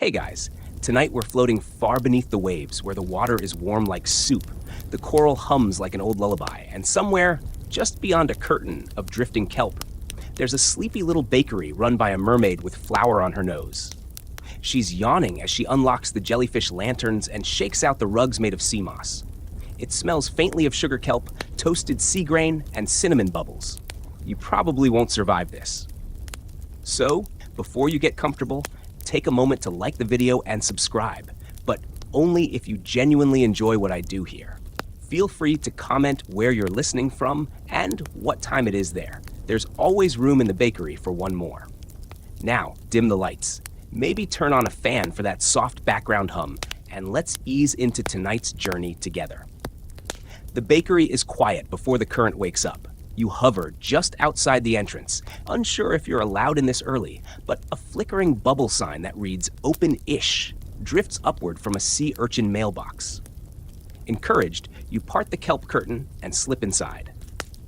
Hey guys, tonight we're floating far beneath the waves where the water is warm like soup, the coral hums like an old lullaby, and somewhere, just beyond a curtain of drifting kelp, there's a sleepy little bakery run by a mermaid with flour on her nose. She's yawning as she unlocks the jellyfish lanterns and shakes out the rugs made of sea moss. It smells faintly of sugar kelp, toasted sea grain, and cinnamon bubbles. You probably won't survive this. So, before you get comfortable, take a moment to like the video and subscribe, but only if you genuinely enjoy what I do here. Feel free to comment where you're listening from and what time it is there. There's always room in the bakery for one more. Now, dim the lights. Maybe turn on a fan for that soft background hum, and let's ease into tonight's journey together. The bakery is quiet before the current wakes up. You hover just outside the entrance, unsure if you're allowed in this early, but a flickering bubble sign that reads open-ish drifts upward from a sea urchin mailbox. Encouraged, you part the kelp curtain and slip inside.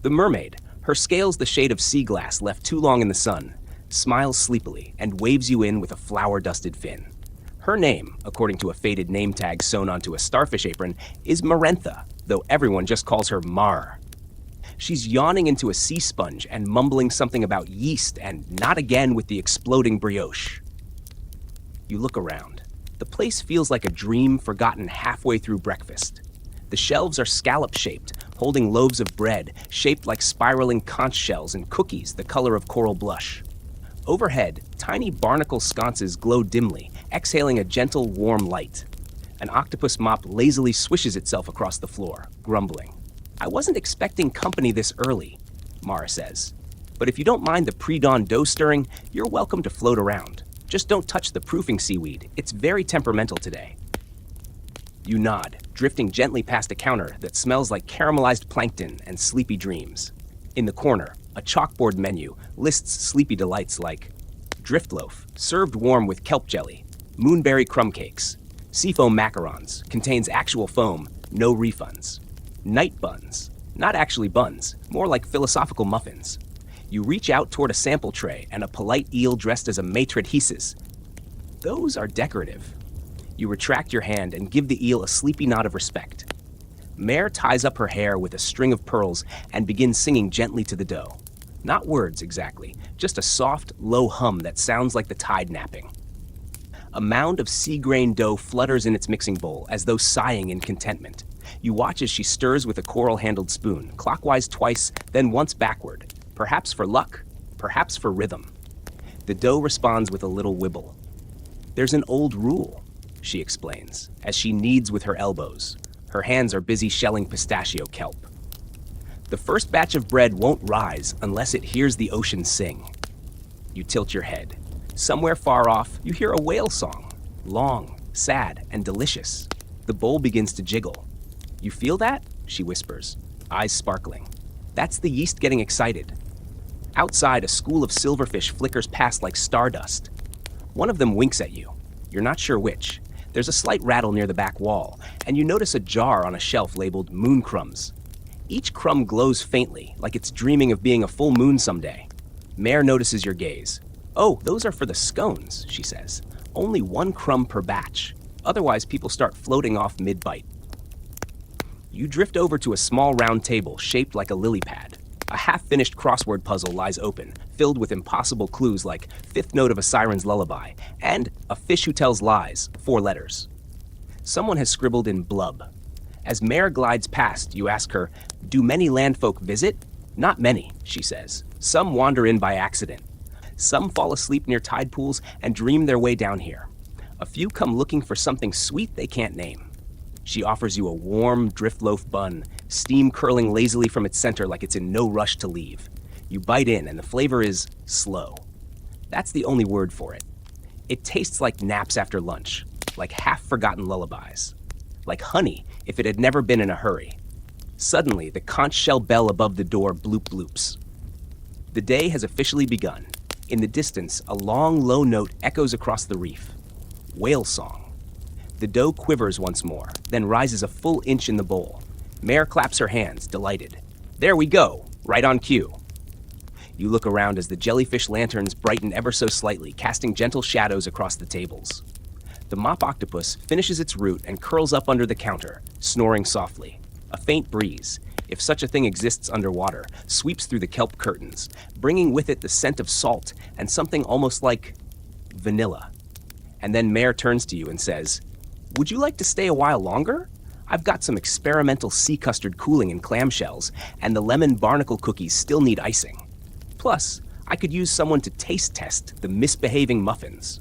The mermaid, her scales the shade of sea glass left too long in the sun, smiles sleepily and waves you in with a flour-dusted fin. Her name, according to a faded name tag sewn onto a starfish apron, is Marentha, though everyone just calls her Mar. She's yawning into a sea sponge and mumbling something about yeast and not again with the exploding brioche. You look around. The place feels like a dream forgotten halfway through breakfast. The shelves are scallop-shaped, holding loaves of bread shaped like spiraling conch shells and cookies the color of coral blush. Overhead, tiny barnacle sconces glow dimly, exhaling a gentle, warm light. An octopus mop lazily swishes itself across the floor, grumbling. I wasn't expecting company this early, Mara says. But if you don't mind the pre-dawn dough stirring, you're welcome to float around. Just don't touch the proofing seaweed. It's very temperamental today. You nod, drifting gently past a counter that smells like caramelized plankton and sleepy dreams. In the corner, a chalkboard menu lists sleepy delights like drift loaf, served warm with kelp jelly, moonberry crumb cakes, seafoam macarons, contains actual foam, no refunds. Night buns, not actually buns, more like philosophical muffins. You reach out toward a sample tray and a polite eel dressed as a maitre hisses. Those are decorative. You retract your hand and give the eel a sleepy nod of respect. Mare ties up her hair with a string of pearls and begins singing gently to the dough. Not words exactly, just a soft, low hum that sounds like the tide napping. A mound of sea grain dough flutters in its mixing bowl as though sighing in contentment. You watch as she stirs with a coral-handled spoon, clockwise twice, then once backward, perhaps for luck, perhaps for rhythm. The dough responds with a little wibble. There's an old rule, she explains, as she kneads with her elbows. Her hands are busy shelling pistachio kelp. The first batch of bread won't rise unless it hears the ocean sing. You tilt your head. Somewhere far off, you hear a whale song, long, sad, and delicious. The bowl begins to jiggle. You feel that? She whispers, eyes sparkling. That's the yeast getting excited. Outside, a school of silverfish flickers past like stardust. One of them winks at you. You're not sure which. There's a slight rattle near the back wall, and you notice a jar on a shelf labeled moon crumbs. Each crumb glows faintly, like it's dreaming of being a full moon someday. Mare notices your gaze. Oh, those are for the scones, she says. Only one crumb per batch. Otherwise, people start floating off mid-bite. You drift over to a small round table shaped like a lily pad. A half-finished crossword puzzle lies open, filled with impossible clues like fifth note of a siren's lullaby and a fish who tells lies, 4 letters. Someone has scribbled in blub. As Mare glides past, you ask her, do many landfolk visit? Not many, she says. Some wander in by accident. Some fall asleep near tide pools and dream their way down here. A few come looking for something sweet they can't name. She offers you a warm drift loaf bun, steam curling lazily from its center like it's in no rush to leave. You bite in and the flavor is slow. That's the only word for it. It tastes like naps after lunch, like half-forgotten lullabies. Like honey if it had never been in a hurry. Suddenly, the conch shell bell above the door bloop bloops. The day has officially begun. In the distance, a long, low note echoes across the reef. Whale song. The dough quivers once more, then rises a full inch in the bowl. Mare claps her hands, delighted. There we go, right on cue. You look around as the jellyfish lanterns brighten ever so slightly, casting gentle shadows across the tables. The mop octopus finishes its route and curls up under the counter, snoring softly. A faint breeze, if such a thing exists underwater, sweeps through the kelp curtains, bringing with it the scent of salt and something almost like vanilla. And then Mare turns to you and says, "Would you like to stay a while longer? I've got some experimental sea custard cooling in clamshells, and the lemon barnacle cookies still need icing. Plus, I could use someone to taste test the misbehaving muffins."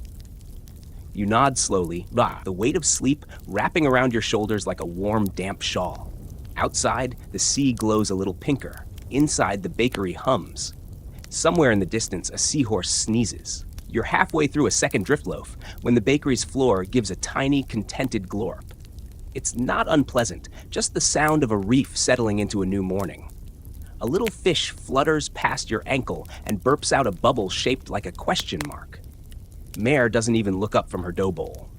You nod slowly, the weight of sleep wrapping around your shoulders like a warm, damp shawl. Outside, the sea glows a little pinker. Inside, the bakery hums. Somewhere in the distance, a seahorse sneezes. You're halfway through a second drift loaf when the bakery's floor gives a tiny, contented glorp. It's not unpleasant, just the sound of a reef settling into a new morning. A little fish flutters past your ankle and burps out a bubble shaped like a question mark. Mare doesn't even look up from her dough bowl.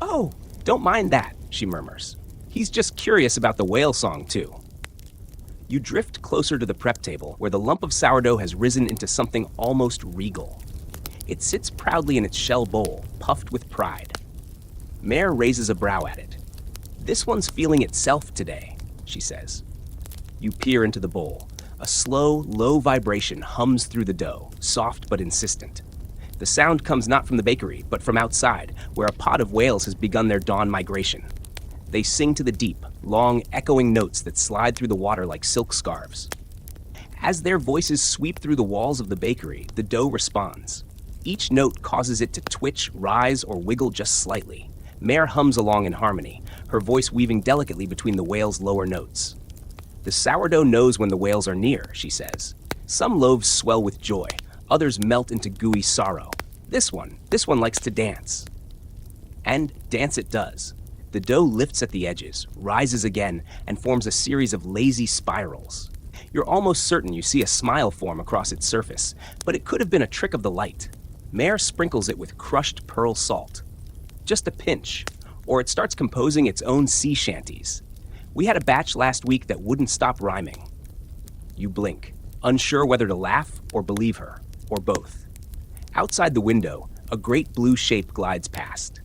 "Oh, don't mind that," she murmurs. "He's just curious about the whale song, too." You drift closer to the prep table, where the lump of sourdough has risen into something almost regal. It sits proudly in its shell bowl, puffed with pride. Mare raises a brow at it. "This one's feeling itself today," she says. You peer into the bowl. A slow, low vibration hums through the dough, soft but insistent. The sound comes not from the bakery, but from outside, where a pod of whales has begun their dawn migration. They sing to the deep, long, echoing notes that slide through the water like silk scarves. As their voices sweep through the walls of the bakery, the dough responds. Each note causes it to twitch, rise, or wiggle just slightly. Mare hums along in harmony, her voice weaving delicately between the whale's lower notes. "The sourdough knows when the whales are near," she says. "Some loaves swell with joy, others melt into gooey sorrow. This one likes to dance." And dance it does. The dough lifts at the edges, rises again, and forms a series of lazy spirals. You're almost certain you see a smile form across its surface, but it could have been a trick of the light. Mare sprinkles it with crushed pearl salt. Just a pinch, or it starts composing its own sea shanties. "We had a batch last week that wouldn't stop rhyming." You blink, unsure whether to laugh or believe her, or both. Outside the window, a great blue shape glides past.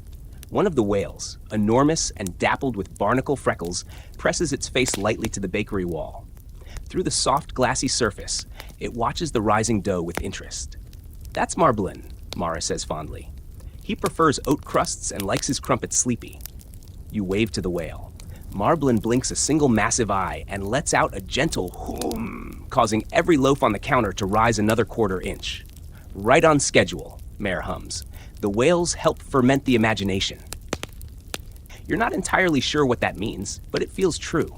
One of the whales, enormous and dappled with barnacle freckles, presses its face lightly to the bakery wall. Through the soft, glassy surface, it watches the rising dough with interest. "That's Marblin," Mara says fondly. "He prefers oat crusts and likes his crumpets sleepy." You wave to the whale. Marblin blinks a single massive eye and lets out a gentle whoom, causing every loaf on the counter to rise another quarter inch. "Right on schedule," Mare hums. "The whales help ferment the imagination." You're not entirely sure what that means, but it feels true.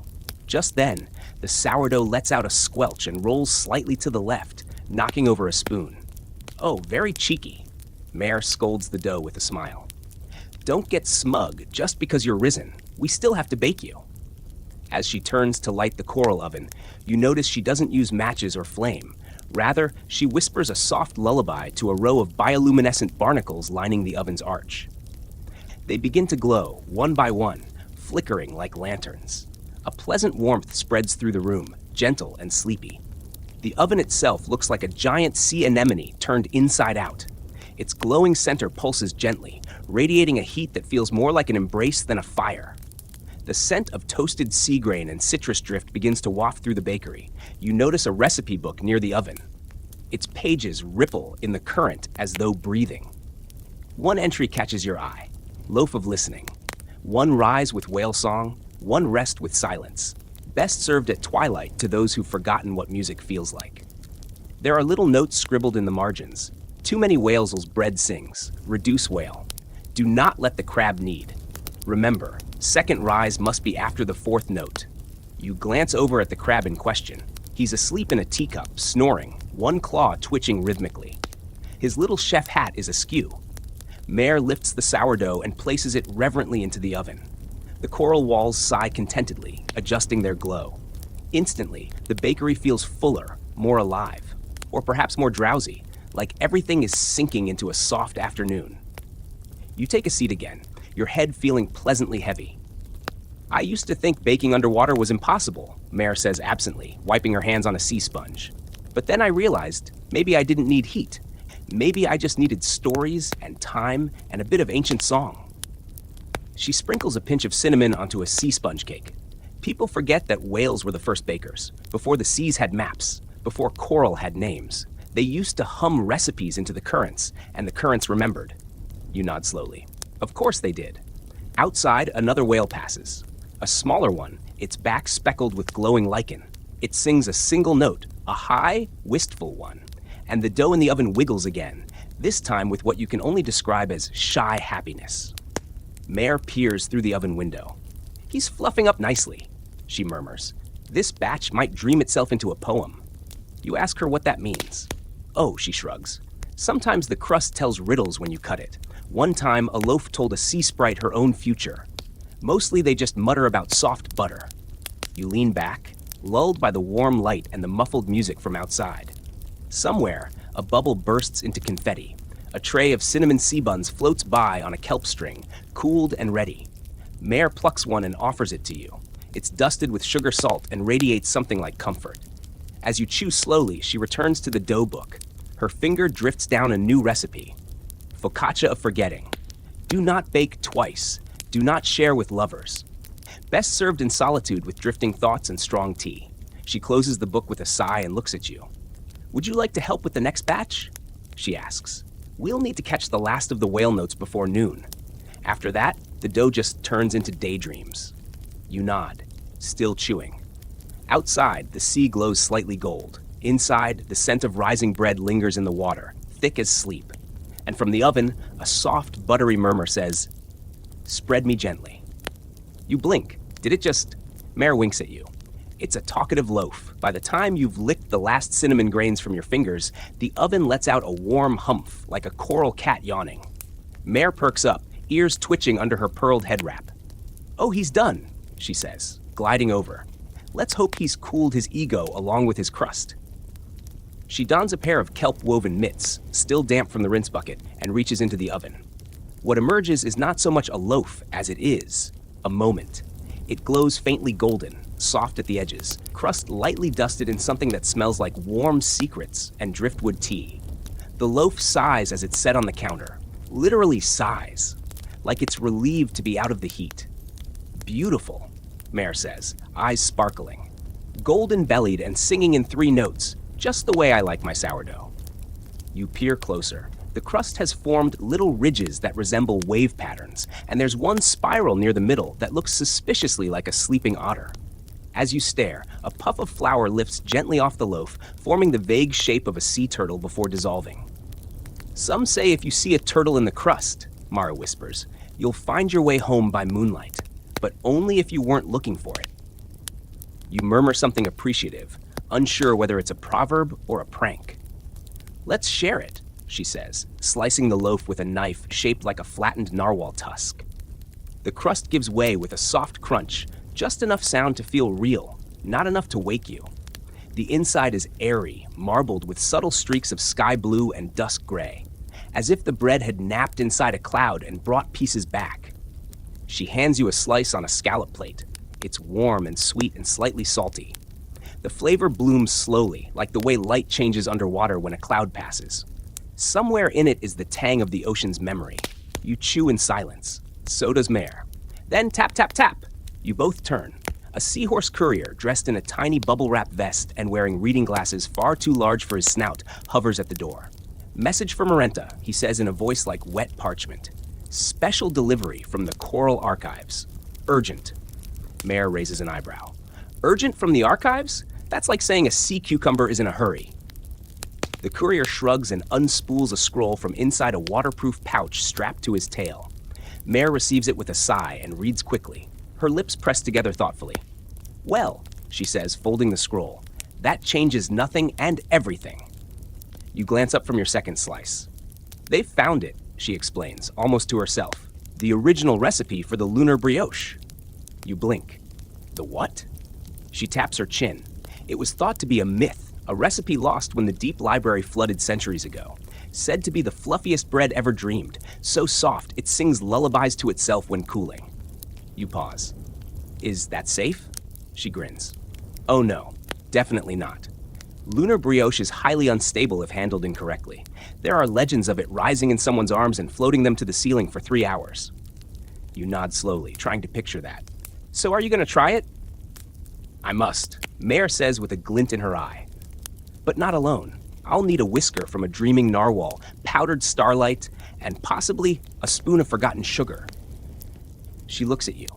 Just then, the sourdough lets out a squelch and rolls slightly to the left, knocking over a spoon. "Oh, very cheeky." Mare scolds the dough with a smile. "Don't get smug just because you're risen. We still have to bake you." As she turns to light the coral oven, you notice she doesn't use matches or flame. Rather, she whispers a soft lullaby to a row of bioluminescent barnacles lining the oven's arch. They begin to glow, one by one, flickering like lanterns. A pleasant warmth spreads through the room, gentle and sleepy. The oven itself looks like a giant sea anemone turned inside out. Its glowing center pulses gently, radiating a heat that feels more like an embrace than a fire. The scent of toasted sea grain and citrus drift begins to waft through the bakery. You notice a recipe book near the oven. Its pages ripple in the current as though breathing. One entry catches your eye: loaf of listening. One rise with whale song, one rest with silence. Best served at twilight to those who've forgotten what music feels like. There are little notes scribbled in the margins. Too many whales's bread sings. Reduce whale. Do not let the crab knead. Remember, second rise must be after the fourth note. You glance over at the crab in question. He's asleep in a teacup, snoring, one claw twitching rhythmically. His little chef hat is askew. Mare lifts the sourdough and places it reverently into the oven. The coral walls sigh contentedly, adjusting their glow. Instantly, the bakery feels fuller, more alive, or perhaps more drowsy, like everything is sinking into a soft afternoon. You take a seat again, your head feeling pleasantly heavy. "I used to think baking underwater was impossible," Mare says absently, wiping her hands on a sea sponge. "But then I realized maybe I didn't need heat. Maybe I just needed stories and time and a bit of ancient song." She sprinkles a pinch of cinnamon onto a sea sponge cake. People forget that whales were the first bakers, before the seas had maps, before coral had names. They used to hum recipes into the currents, and the currents remembered. You nod slowly. Of course they did. Outside, another whale passes. A smaller one, its back speckled with glowing lichen. It sings a single note, a high, wistful one. And the dough in the oven wiggles again, this time with what you can only describe as shy happiness. Mare peers through the oven window. He's fluffing up nicely, she murmurs. This batch might dream itself into a poem. You ask her what that means. Oh, she shrugs. Sometimes the crust tells riddles when you cut it. One time, a loaf told a sea sprite her own future. Mostly they just mutter about soft butter. You lean back, lulled by the warm light and the muffled music from outside. Somewhere, a bubble bursts into confetti. A tray of cinnamon sea buns floats by on a kelp string, cooled and ready. Mare plucks one and offers it to you. It's dusted with sugar salt and radiates something like comfort. As you chew slowly, she returns to the dough book. Her finger drifts down a new recipe. Focaccia of forgetting. Do not bake twice. Do not share with lovers. Best served in solitude with drifting thoughts and strong tea. She closes the book with a sigh and looks at you. Would you like to help with the next batch? She asks. We'll need to catch the last of the whale notes before noon. After that, the dough just turns into daydreams. You nod, still chewing. Outside, the sea glows slightly gold. Inside, the scent of rising bread lingers in the water, thick as sleep. And from the oven, a soft, buttery murmur says, "Spread me gently." You blink. Did it just... Mare winks at you. It's a talkative loaf. By the time you've licked the last cinnamon grains from your fingers, the oven lets out a warm humph, like a coral cat yawning. Mare perks up, ears twitching under her pearled head wrap. "Oh, he's done," she says, gliding over. "Let's hope he's cooled his ego along with his crust." She dons a pair of kelp-woven mitts, still damp from the rinse bucket, and reaches into the oven. What emerges is not so much a loaf as it is a moment. It glows faintly golden, soft at the edges, crust lightly dusted in something that smells like warm secrets and driftwood tea. The loaf sighs as it's set on the counter, literally sighs, like it's relieved to be out of the heat. "Beautiful," Mare says, eyes sparkling. "Golden-bellied and singing in 3 notes, just the way I like my sourdough." You peer closer. The crust has formed little ridges that resemble wave patterns, and there's one spiral near the middle that looks suspiciously like a sleeping otter. As you stare, a puff of flour lifts gently off the loaf, forming the vague shape of a sea turtle before dissolving. "Some say if you see a turtle in the crust," Mara whispers, "you'll find your way home by moonlight, but only if you weren't looking for it." You murmur something appreciative, unsure whether it's a proverb or a prank. "Let's share it," she says, slicing the loaf with a knife shaped like a flattened narwhal tusk. The crust gives way with a soft crunch, just enough sound to feel real, not enough to wake you. The inside is airy, marbled with subtle streaks of sky blue and dusk gray, as if the bread had napped inside a cloud and brought pieces back. She hands you a slice on a scallop plate. It's warm and sweet and slightly salty. The flavor blooms slowly, like the way light changes underwater when a cloud passes. Somewhere in it is the tang of the ocean's memory. You chew in silence. So does Mare. Then tap, tap, tap. You both turn. A seahorse courier, dressed in a tiny bubble-wrap vest and wearing reading glasses far too large for his snout, hovers at the door. "Message for Marenta," he says in a voice like wet parchment. "Special delivery from the Coral Archives. Urgent." Mare raises an eyebrow. "Urgent from the archives? That's like saying a sea cucumber is in a hurry." The courier shrugs and unspools a scroll from inside a waterproof pouch strapped to his tail. Mare receives it with a sigh and reads quickly, her lips pressed together thoughtfully. "Well," she says, folding the scroll, "that changes nothing and everything." You glance up from your second slice. "They've found it," she explains, almost to herself. "The original recipe for the lunar brioche." You blink. "The what?" She taps her chin. It was thought to be a myth, a recipe lost when the deep library flooded centuries ago. Said to be the fluffiest bread ever dreamed, so soft it sings lullabies to itself when cooling. You pause. "Is that safe?" She grins. "Oh no, definitely not. Lunar brioche is highly unstable if handled incorrectly. There are legends of it rising in someone's arms and floating them to the ceiling for 3 hours. You nod slowly, trying to picture that. So are you going to try it? I must, Mare says with a glint in her eye. But not alone. I'll need a whisker from a dreaming narwhal, powdered starlight, and possibly a spoon of forgotten sugar. She looks at you.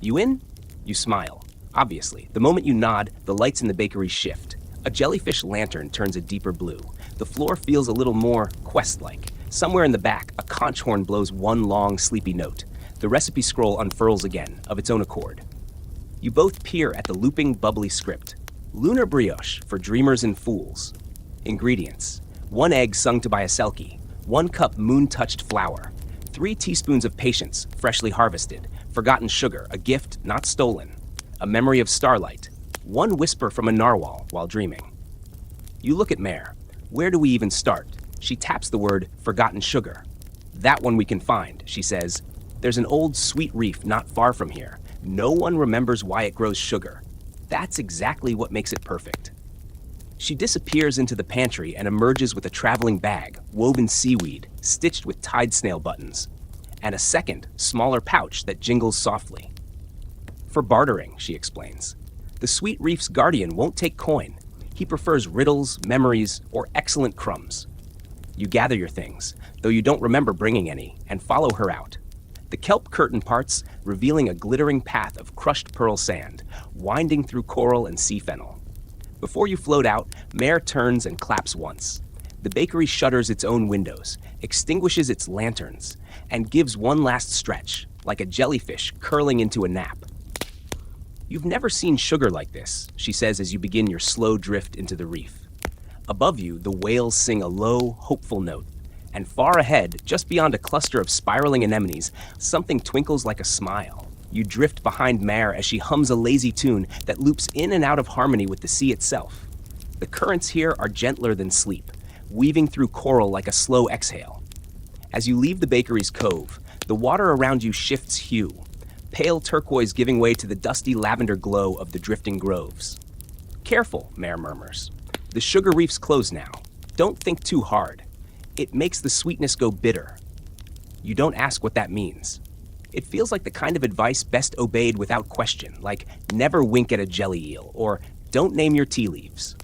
You in? You smile. Obviously, the moment you nod, the lights in the bakery shift. A jellyfish lantern turns a deeper blue. The floor feels a little more quest-like. Somewhere in the back, a conch horn blows one long, sleepy note. The recipe scroll unfurls again, of its own accord. You both peer at the looping, bubbly script. Lunar brioche for dreamers and fools. Ingredients: 1 egg sung to by a selkie, 1 cup moon-touched flour, 3 teaspoons of patience, freshly harvested, forgotten sugar, a gift not stolen, a memory of starlight, 1 whisper from a narwhal while dreaming. You look at Mare. Where do we even start? She taps the word forgotten sugar. That one we can find, she says. There's an old sweet reef not far from here. No one remembers why it grows sugar. That's exactly what makes it perfect. She disappears into the pantry and emerges with a traveling bag, woven seaweed, stitched with tide snail buttons, and a second, smaller pouch that jingles softly. For bartering, she explains. The sweet reef's guardian won't take coin. He prefers riddles, memories, or excellent crumbs. You gather your things, though you don't remember bringing any, and follow her out. The kelp curtain parts, revealing a glittering path of crushed pearl sand, winding through coral and sea fennel. Before you float out, Mare turns and claps once. The bakery shutters its own windows, extinguishes its lanterns, and gives one last stretch, like a jellyfish curling into a nap. You've never seen sugar like this, she says as you begin your slow drift into the reef. Above you, the whales sing a low, hopeful note. And far ahead, just beyond a cluster of spiraling anemones, something twinkles like a smile. You drift behind Mare as she hums a lazy tune that loops in and out of harmony with the sea itself. The currents here are gentler than sleep, weaving through coral like a slow exhale. As you leave the bakery's cove, the water around you shifts hue, pale turquoise giving way to the dusty lavender glow of the drifting groves. Careful, Mare murmurs. The sugar reef's closed now. Don't think too hard. It makes the sweetness go bitter. You don't ask what that means. It feels like the kind of advice best obeyed without question, like never wink at a jelly eel, or don't name your tea leaves.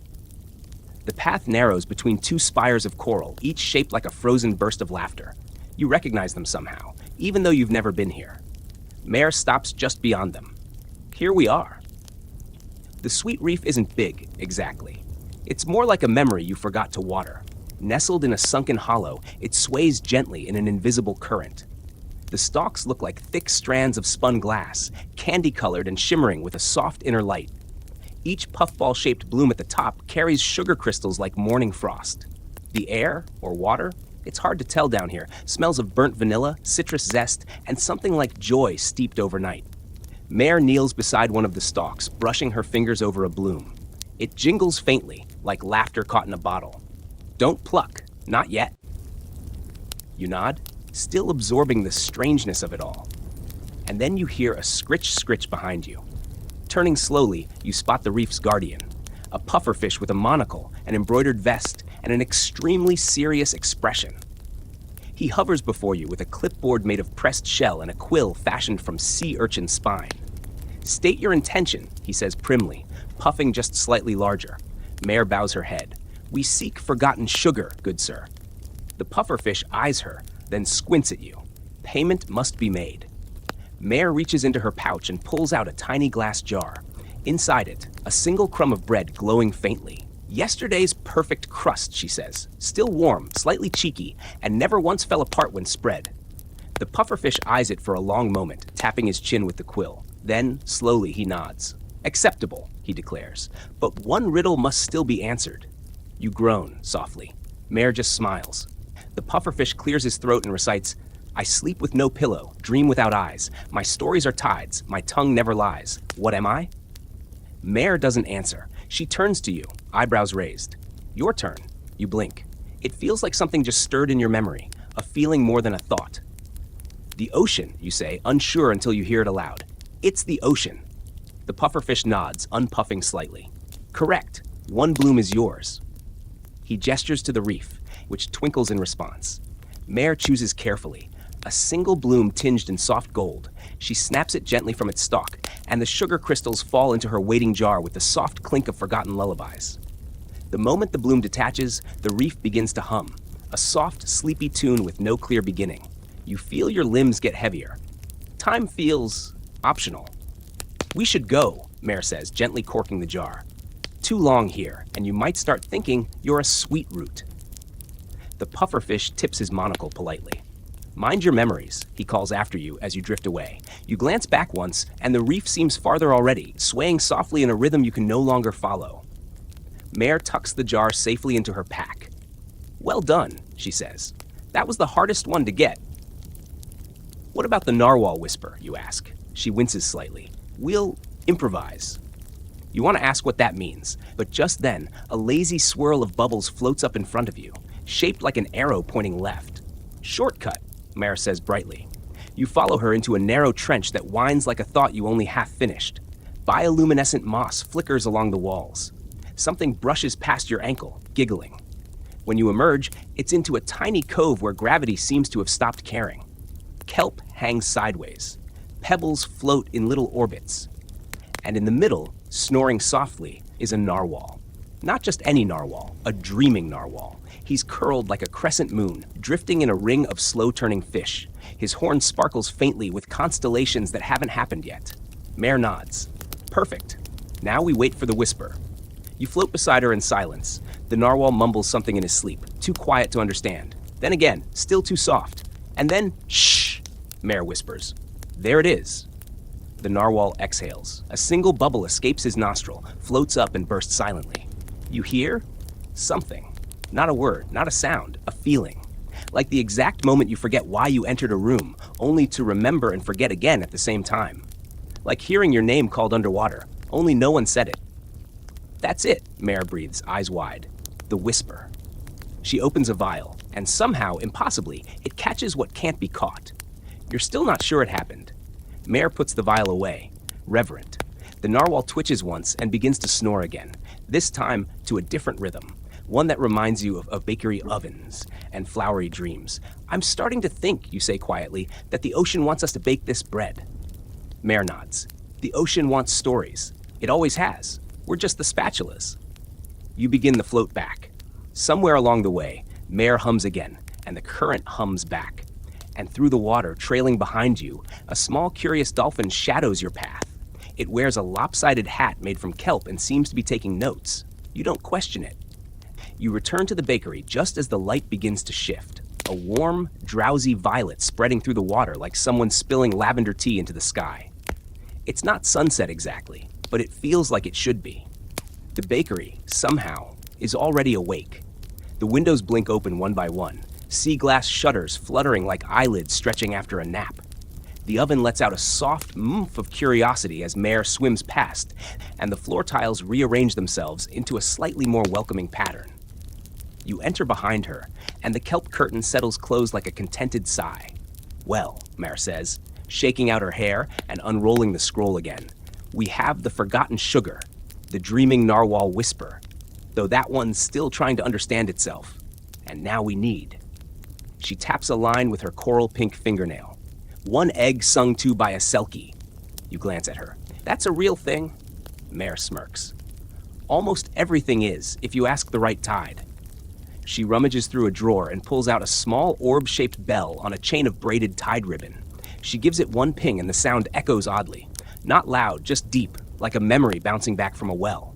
The path narrows between 2 spires of coral, each shaped like a frozen burst of laughter. You recognize them somehow, even though you've never been here. Mare stops just beyond them. Here we are. The sweet reef isn't big, exactly. It's more like a memory you forgot to water. Nestled in a sunken hollow, it sways gently in an invisible current. The stalks look like thick strands of spun glass, candy-colored and shimmering with a soft inner light. Each puffball-shaped bloom at the top carries sugar crystals like morning frost. The air, or water, it's hard to tell down here, smells of burnt vanilla, citrus zest, and something like joy steeped overnight. Mare kneels beside one of the stalks, brushing her fingers over a bloom. It jingles faintly, like laughter caught in a bottle. Don't pluck, not yet. You nod, still absorbing the strangeness of it all. And then you hear a scritch behind you. Turning slowly, you spot the reef's guardian, a pufferfish with a monocle, an embroidered vest, and an extremely serious expression. He hovers before you with a clipboard made of pressed shell and a quill fashioned from sea urchin spine. State your intention, he says primly, puffing just slightly larger. Mare bows her head. We seek forgotten sugar, good sir. The pufferfish eyes her, then squints at you. Payment must be made. Mare reaches into her pouch and pulls out a tiny glass jar. Inside it, a single crumb of bread glowing faintly. Yesterday's perfect crust, she says. Still warm, slightly cheeky, and never once fell apart when spread. The pufferfish eyes it for a long moment, tapping his chin with the quill. Then, slowly, he nods. Acceptable, he declares. But one riddle must still be answered. You groan, softly. Mare just smiles. The pufferfish clears his throat and recites, I sleep with no pillow, dream without eyes. My stories are tides, my tongue never lies. What am I? Mare doesn't answer. She turns to you, eyebrows raised. Your turn. You blink. It feels like something just stirred in your memory, a feeling more than a thought. The ocean, you say, unsure until you hear it aloud. It's the ocean. The pufferfish nods, unpuffing slightly. Correct. One bloom is yours. He gestures to the reef, which twinkles in response. Mare chooses carefully. A single bloom tinged in soft gold. She snaps it gently from its stalk, and the sugar crystals fall into her waiting jar with the soft clink of forgotten lullabies. The moment the bloom detaches, the reef begins to hum, a soft, sleepy tune with no clear beginning. You feel your limbs get heavier. Time feels optional. "We should go," Mare says, gently corking the jar. "Too long here, and you might start thinking you're a sweet root." The pufferfish tips his monocle politely. "Mind your memories," he calls after you as you drift away. You glance back once, and the reef seems farther already, swaying softly in a rhythm you can no longer follow. Mare tucks the jar safely into her pack. "Well done," she says. "That was the hardest one to get." "What about the narwhal whisper?" you ask. She winces slightly. "We'll improvise." You want to ask what that means, but just then, a lazy swirl of bubbles floats up in front of you, shaped like an arrow pointing left. "Shortcut," Mare says brightly. You follow her into a narrow trench that winds like a thought you only half finished. Bioluminescent moss flickers along the walls. Something brushes past your ankle, giggling. When you emerge, it's into a tiny cove where gravity seems to have stopped caring. Kelp hangs sideways. Pebbles float in little orbits. And in the middle, snoring softly, is a narwhal. Not just any narwhal, a dreaming narwhal. He's curled like a crescent moon, drifting in a ring of slow-turning fish. His horn sparkles faintly with constellations that haven't happened yet. Mare nods. "Perfect. Now we wait for the whisper." You float beside her in silence. The narwhal mumbles something in his sleep, too quiet to understand. Then again, still too soft. And then, "Shh," Mare whispers. "There it is." The narwhal exhales. A single bubble escapes his nostril, floats up and bursts silently. You hear something. Not a word, not a sound, a feeling. Like the exact moment you forget why you entered a room, only to remember and forget again at the same time. Like hearing your name called underwater, only no one said it. "That's it," Mare breathes, eyes wide. The whisper. She opens a vial, and somehow, impossibly, it catches what can't be caught. You're still not sure it happened. Mare puts the vial away, reverent. The narwhal twitches once and begins to snore again, this time to a different rhythm, one that reminds you of bakery ovens and flowery dreams. "I'm starting to think," you say quietly, "that the ocean wants us to bake this bread." Mare nods. "The ocean wants stories. It always has. We're just the spatulas." You begin the float back. Somewhere along the way, Mare hums again, and the current hums back. And through the water, trailing behind you, a small curious dolphin shadows your path. It wears a lopsided hat made from kelp and seems to be taking notes. You don't question it. You return to the bakery just as the light begins to shift. A warm, drowsy violet spreading through the water like someone spilling lavender tea into the sky. It's not sunset exactly, but it feels like it should be. The bakery, somehow, is already awake. The windows blink open one by one, sea glass shutters fluttering like eyelids stretching after a nap. The oven lets out a soft moof of curiosity as Mare swims past, and the floor tiles rearrange themselves into a slightly more welcoming pattern. You enter behind her, and the kelp curtain settles closed like a contented sigh. "Well," Mare says, shaking out her hair and unrolling the scroll again, "we have the forgotten sugar, the dreaming narwhal whisper, though that one's still trying to understand itself. And now we need." She taps a line with her coral pink fingernail. "One egg sung to by a selkie." You glance at her. "That's a real thing?" Mare smirks. "Almost everything is, if you ask the right tide." She rummages through a drawer and pulls out a small orb-shaped bell on a chain of braided tide ribbon. She gives it one ping and the sound echoes oddly. Not loud, just deep, like a memory bouncing back from a well.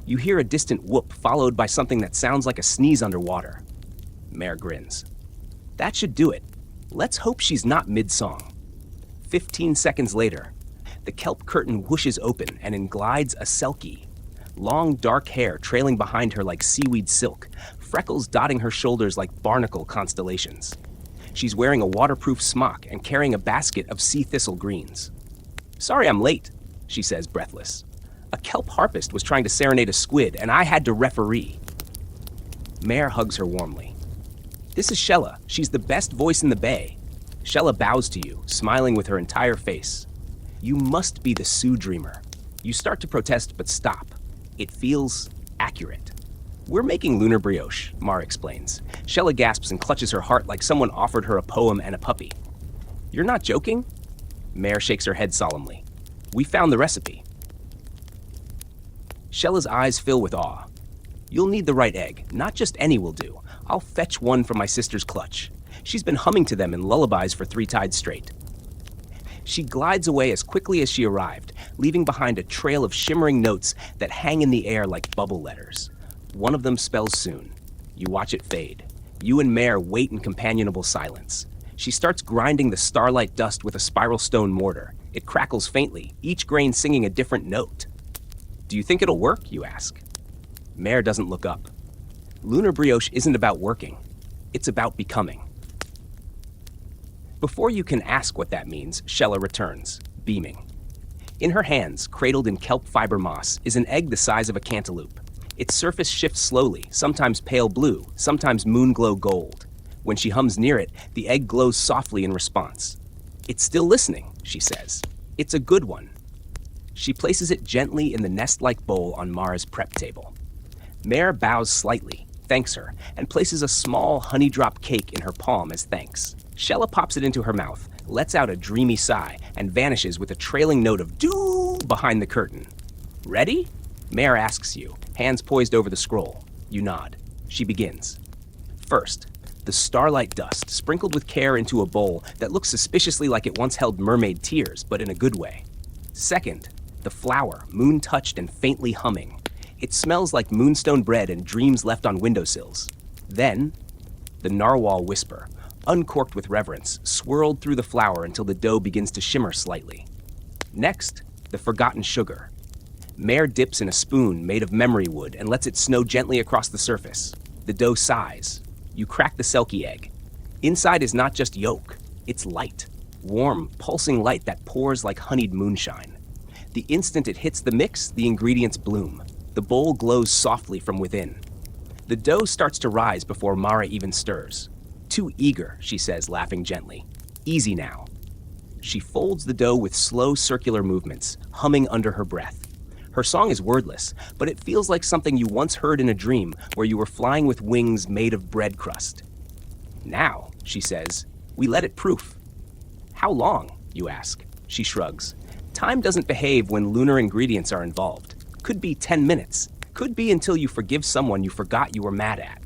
You hear a distant whoop followed by something that sounds like a sneeze underwater. Mare grins. "That should do it. Let's hope she's not mid-song." 15 seconds later, the kelp curtain whooshes open and in glides a selkie. Long dark hair trailing behind her like seaweed silk, freckles dotting her shoulders like barnacle constellations. She's wearing a waterproof smock and carrying a basket of sea thistle greens. "Sorry I'm late," she says, breathless. "A kelp harpist was trying to serenade a squid, and I had to referee." Mare hugs her warmly. "This is Shella. She's the best voice in the bay." Shella bows to you, smiling with her entire face. "You must be the Sioux Dreamer." You start to protest, but stop. It feels accurate. "We're making lunar brioche," Mar explains. Shella gasps and clutches her heart like someone offered her a poem and a puppy. You're not joking? Mare shakes her head solemnly. We found the recipe. Shella's eyes fill with awe. You'll need the right egg. Not just any will do. I'll fetch one from my sister's clutch. She's been humming to them in lullabies for 3 tides straight. She glides away as quickly as she arrived, leaving behind a trail of shimmering notes that hang in the air like bubble letters. One of them spells soon. You watch it fade. You and Mare wait in companionable silence. She starts grinding the starlight dust with a spiral stone mortar. It crackles faintly, each grain singing a different note. Do you think it'll work, you ask? Mare doesn't look up. Lunar brioche isn't about working. It's about becoming. Before you can ask what that means, Shella returns, beaming. In her hands, cradled in kelp fiber moss, is an egg the size of a cantaloupe. Its surface shifts slowly, sometimes pale blue, sometimes moon-glow gold. When she hums near it, the egg glows softly in response. It's still listening, she says. It's a good one. She places it gently in the nest-like bowl on Mara's prep table. Mare bows slightly, thanks her, and places a small honey-drop cake in her palm as thanks. Shella pops it into her mouth, lets out a dreamy sigh, and vanishes with a trailing note of doo behind the curtain. Ready? Mare asks you, hands poised over the scroll. You nod. She begins. First, the starlight dust, sprinkled with care into a bowl that looks suspiciously like it once held mermaid tears, but in a good way. Second, the flour, moon-touched and faintly humming. It smells like moonstone bread and dreams left on windowsills. Then, the narwhal whisper, uncorked with reverence, swirled through the flour until the dough begins to shimmer slightly. Next, the forgotten sugar. Mare dips in a spoon made of memory wood and lets it snow gently across the surface. The dough sighs. You crack the selkie egg. Inside is not just yolk, it's light. Warm, pulsing light that pours like honeyed moonshine. The instant it hits the mix, the ingredients bloom. The bowl glows softly from within. The dough starts to rise before Mara even stirs. Too eager, she says, laughing gently. Easy now. She folds the dough with slow circular movements, humming under her breath. Her song is wordless, but it feels like something you once heard in a dream where you were flying with wings made of bread crust. Now, she says, we let it proof. How long, you ask? She shrugs. Time doesn't behave when lunar ingredients are involved. Could be 10 minutes. Could be until you forgive someone you forgot you were mad at.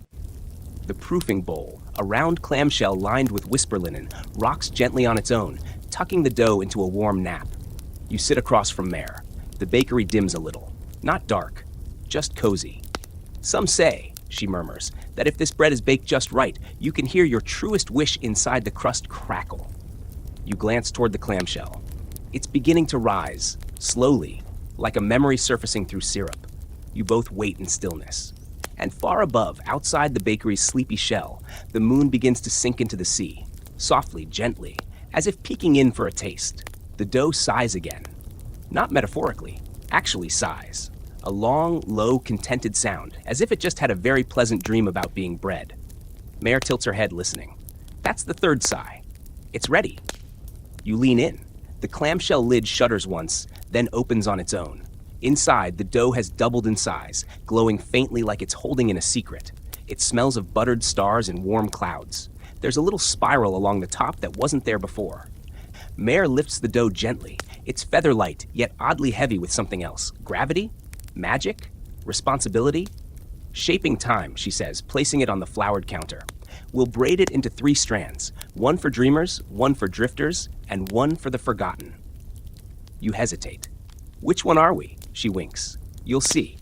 The proofing bowl, a round clamshell lined with whisper linen, rocks gently on its own, tucking the dough into a warm nap. You sit across from Mare. The bakery dims a little. Not dark, just cozy. Some say, she murmurs, that if this bread is baked just right, you can hear your truest wish inside the crust crackle. You glance toward the clamshell. It's beginning to rise, slowly, like a memory surfacing through syrup. You both wait in stillness. And far above, outside the bakery's sleepy shell, the moon begins to sink into the sea, softly, gently, as if peeking in for a taste. The dough sighs again. Not metaphorically, actually sighs. A long, low, contented sound, as if it just had a very pleasant dream about being bread. Mare tilts her head, listening. That's the third sigh. It's ready. You lean in. The clamshell lid shudders once, then opens on its own. Inside, the dough has doubled in size, glowing faintly like it's holding in a secret. It smells of buttered stars and warm clouds. There's a little spiral along the top that wasn't there before. Mare lifts the dough gently. It's feather-light, yet oddly heavy with something else. Gravity? Magic? Responsibility? Shaping time, she says, placing it on the floured counter. We'll braid it into 3 strands, one for dreamers, one for drifters, and one for the forgotten. You hesitate. Which one are we? She winks. You'll see.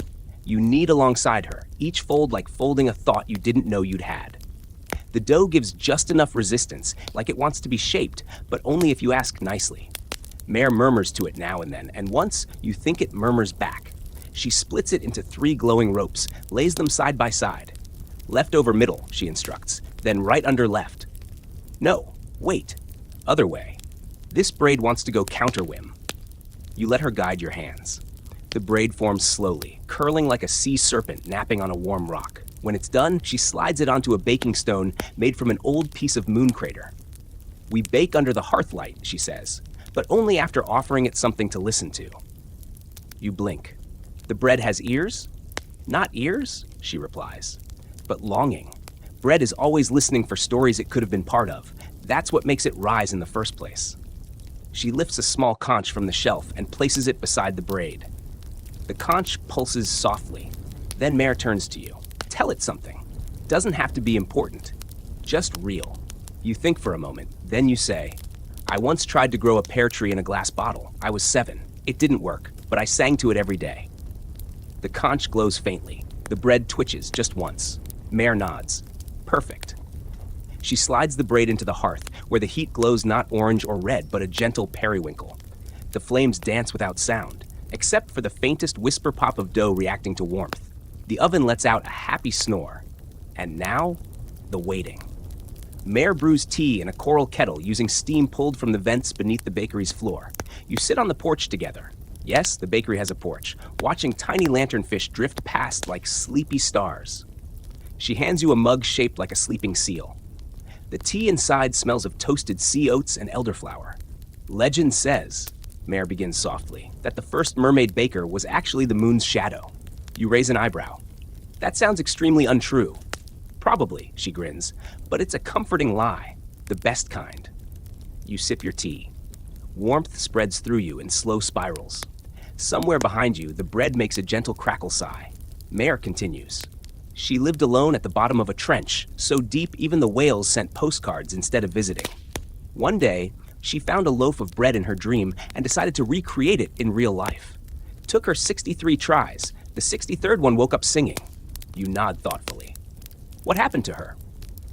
You knead alongside her, each fold like folding a thought you didn't know you'd had. The dough gives just enough resistance, like it wants to be shaped, but only if you ask nicely. Mare murmurs to it now and then, and once you think it murmurs back. She splits it into 3 glowing ropes, lays them side by side. Left over middle, she instructs, then right under left. No, wait. Other way. This braid wants to go counter-whim. You let her guide your hands. The braid forms slowly, curling like a sea serpent napping on a warm rock. When it's done, she slides it onto a baking stone made from an old piece of moon crater. We bake under the hearth light, she says, but only after offering it something to listen to. You blink. The bread has ears? Not ears, she replies, but longing. Bread is always listening for stories it could have been part of. That's what makes it rise in the first place. She lifts a small conch from the shelf and places it beside the braid. The conch pulses softly. Then Mare turns to you. Tell it something. Doesn't have to be important. Just real. You think for a moment, then you say, I once tried to grow a pear tree in a glass bottle. I was 7. It didn't work, but I sang to it every day. The conch glows faintly. The bread twitches just once. Mare nods. Perfect. She slides the braid into the hearth, where the heat glows not orange or red, but a gentle periwinkle. The flames dance without sound, except for the faintest whisper pop of dough reacting to warmth. The oven lets out a happy snore. And now, the waiting. Mare brews tea in a coral kettle using steam pulled from the vents beneath the bakery's floor. You sit on the porch together. Yes, the bakery has a porch, watching tiny lanternfish drift past like sleepy stars. She hands you a mug shaped like a sleeping seal. The tea inside smells of toasted sea oats and elderflower. Legend says, Mare begins softly, that the first mermaid baker was actually the moon's shadow. You raise an eyebrow. That sounds extremely untrue. Probably, she grins, but it's a comforting lie, the best kind. You sip your tea. Warmth spreads through you in slow spirals. Somewhere behind you, the bread makes a gentle crackle sigh. Mare continues. She lived alone at the bottom of a trench, so deep even the whales sent postcards instead of visiting. One day, she found a loaf of bread in her dream and decided to recreate it in real life. Took her 63 tries. The 63rd one woke up singing. You nod thoughtfully. What happened to her?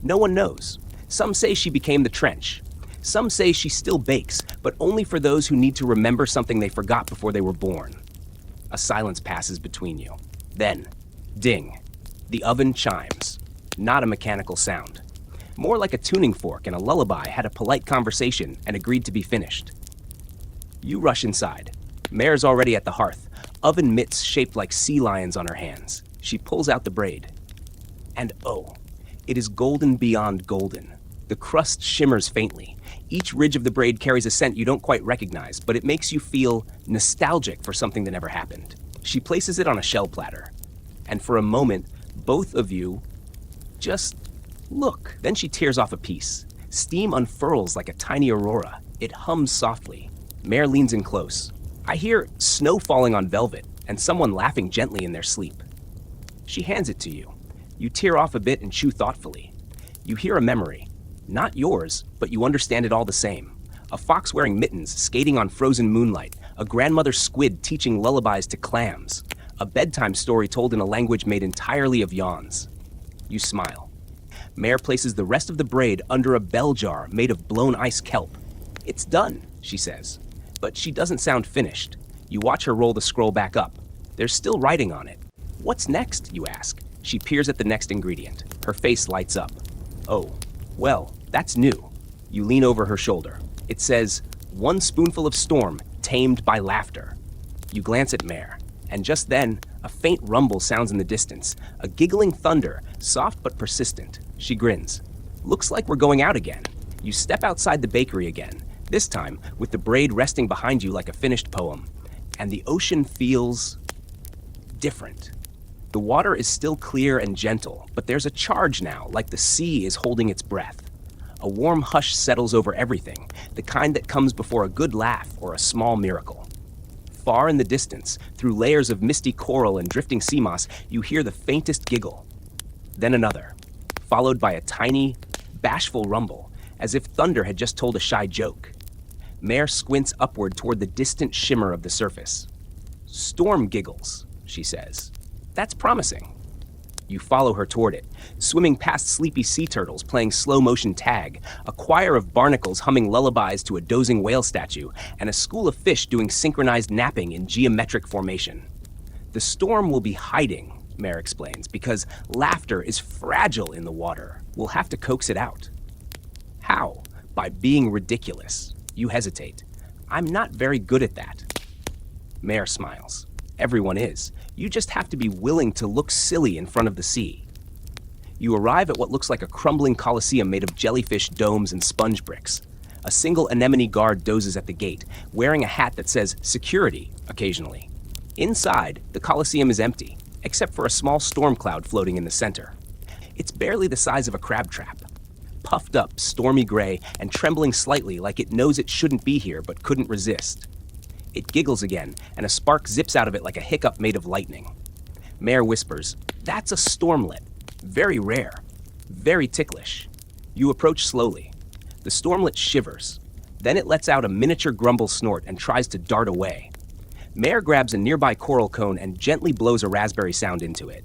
No one knows. Some say she became the trench. Some say she still bakes, but only for those who need to remember something they forgot before they were born. A silence passes between you. Then, ding. The oven chimes. Not a mechanical sound. More like a tuning fork and a lullaby had a polite conversation and agreed to be finished. You rush inside. Mare's already at the hearth, oven mitts shaped like sea lions on her hands. She pulls out the braid. And oh, it is golden beyond golden. The crust shimmers faintly. Each ridge of the braid carries a scent you don't quite recognize, but it makes you feel nostalgic for something that never happened. She places it on a shell platter. And for a moment, both of you just look. Then she tears off a piece. Steam unfurls like a tiny aurora. It hums softly. Mare leans in close. I hear snow falling on velvet and someone laughing gently in their sleep. She hands it to you. You tear off a bit and chew thoughtfully. You hear a memory. Not yours, but you understand it all the same. A fox wearing mittens skating on frozen moonlight. A grandmother squid teaching lullabies to clams. A bedtime story told in a language made entirely of yawns. You smile. Mare places the rest of the braid under a bell jar made of blown ice kelp. It's done, she says. But she doesn't sound finished. You watch her roll the scroll back up. There's still writing on it. What's next, you ask? She peers at the next ingredient. Her face lights up. Oh, well, that's new. You lean over her shoulder. It says, 1 spoonful of storm, tamed by laughter. You glance at Mare, and just then, a faint rumble sounds in the distance, a giggling thunder, soft but persistent. She grins. Looks like we're going out again. You step outside the bakery again, this time with the braid resting behind you like a finished poem. And the ocean feels different. The water is still clear and gentle, but there's a charge now, like the sea is holding its breath. A warm hush settles over everything, the kind that comes before a good laugh or a small miracle. Far in the distance, through layers of misty coral and drifting sea moss, you hear the faintest giggle. Then another, followed by a tiny, bashful rumble, as if thunder had just told a shy joke. Mare squints upward toward the distant shimmer of the surface. Storm giggles, she says. That's promising. You follow her toward it, swimming past sleepy sea turtles playing slow-motion tag, a choir of barnacles humming lullabies to a dozing whale statue, and a school of fish doing synchronized napping in geometric formation. The storm will be hiding, Mare explains, because laughter is fragile in the water. We'll have to coax it out. How? By being ridiculous. You hesitate. I'm not very good at that. Mare smiles. Everyone is. You just have to be willing to look silly in front of the sea. You arrive at what looks like a crumbling coliseum made of jellyfish domes and sponge bricks. A single anemone guard dozes at the gate, wearing a hat that says security occasionally. Inside, the coliseum is empty, except for a small storm cloud floating in the center. It's barely the size of a crab trap. puffed up, stormy gray, and trembling slightly like it knows it shouldn't be here but couldn't resist. It giggles again, and a spark zips out of it like a hiccup made of lightning. Mare whispers, "That's a stormlet. Very rare. Very ticklish." You approach slowly. The stormlet shivers. Then it lets out a miniature grumble snort and tries to dart away. Mare grabs a nearby coral cone and gently blows a raspberry sound into it.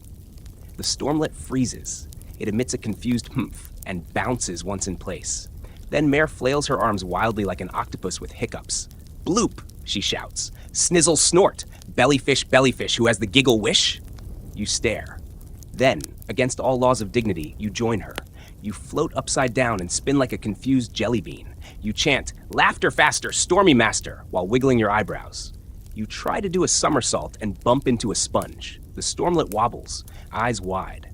The stormlet freezes. It emits a confused humph and bounces once in place. Then Mare flails her arms wildly like an octopus with hiccups. "Bloop," she shouts. "Snizzle snort. Bellyfish who has the giggle wish." You stare. Then, against all laws of dignity, you join her. You float upside down and spin like a confused jelly bean. You chant, "Laughter faster, stormy master," while wiggling your eyebrows. You try to do a somersault and bump into a sponge. The stormlet wobbles, eyes wide.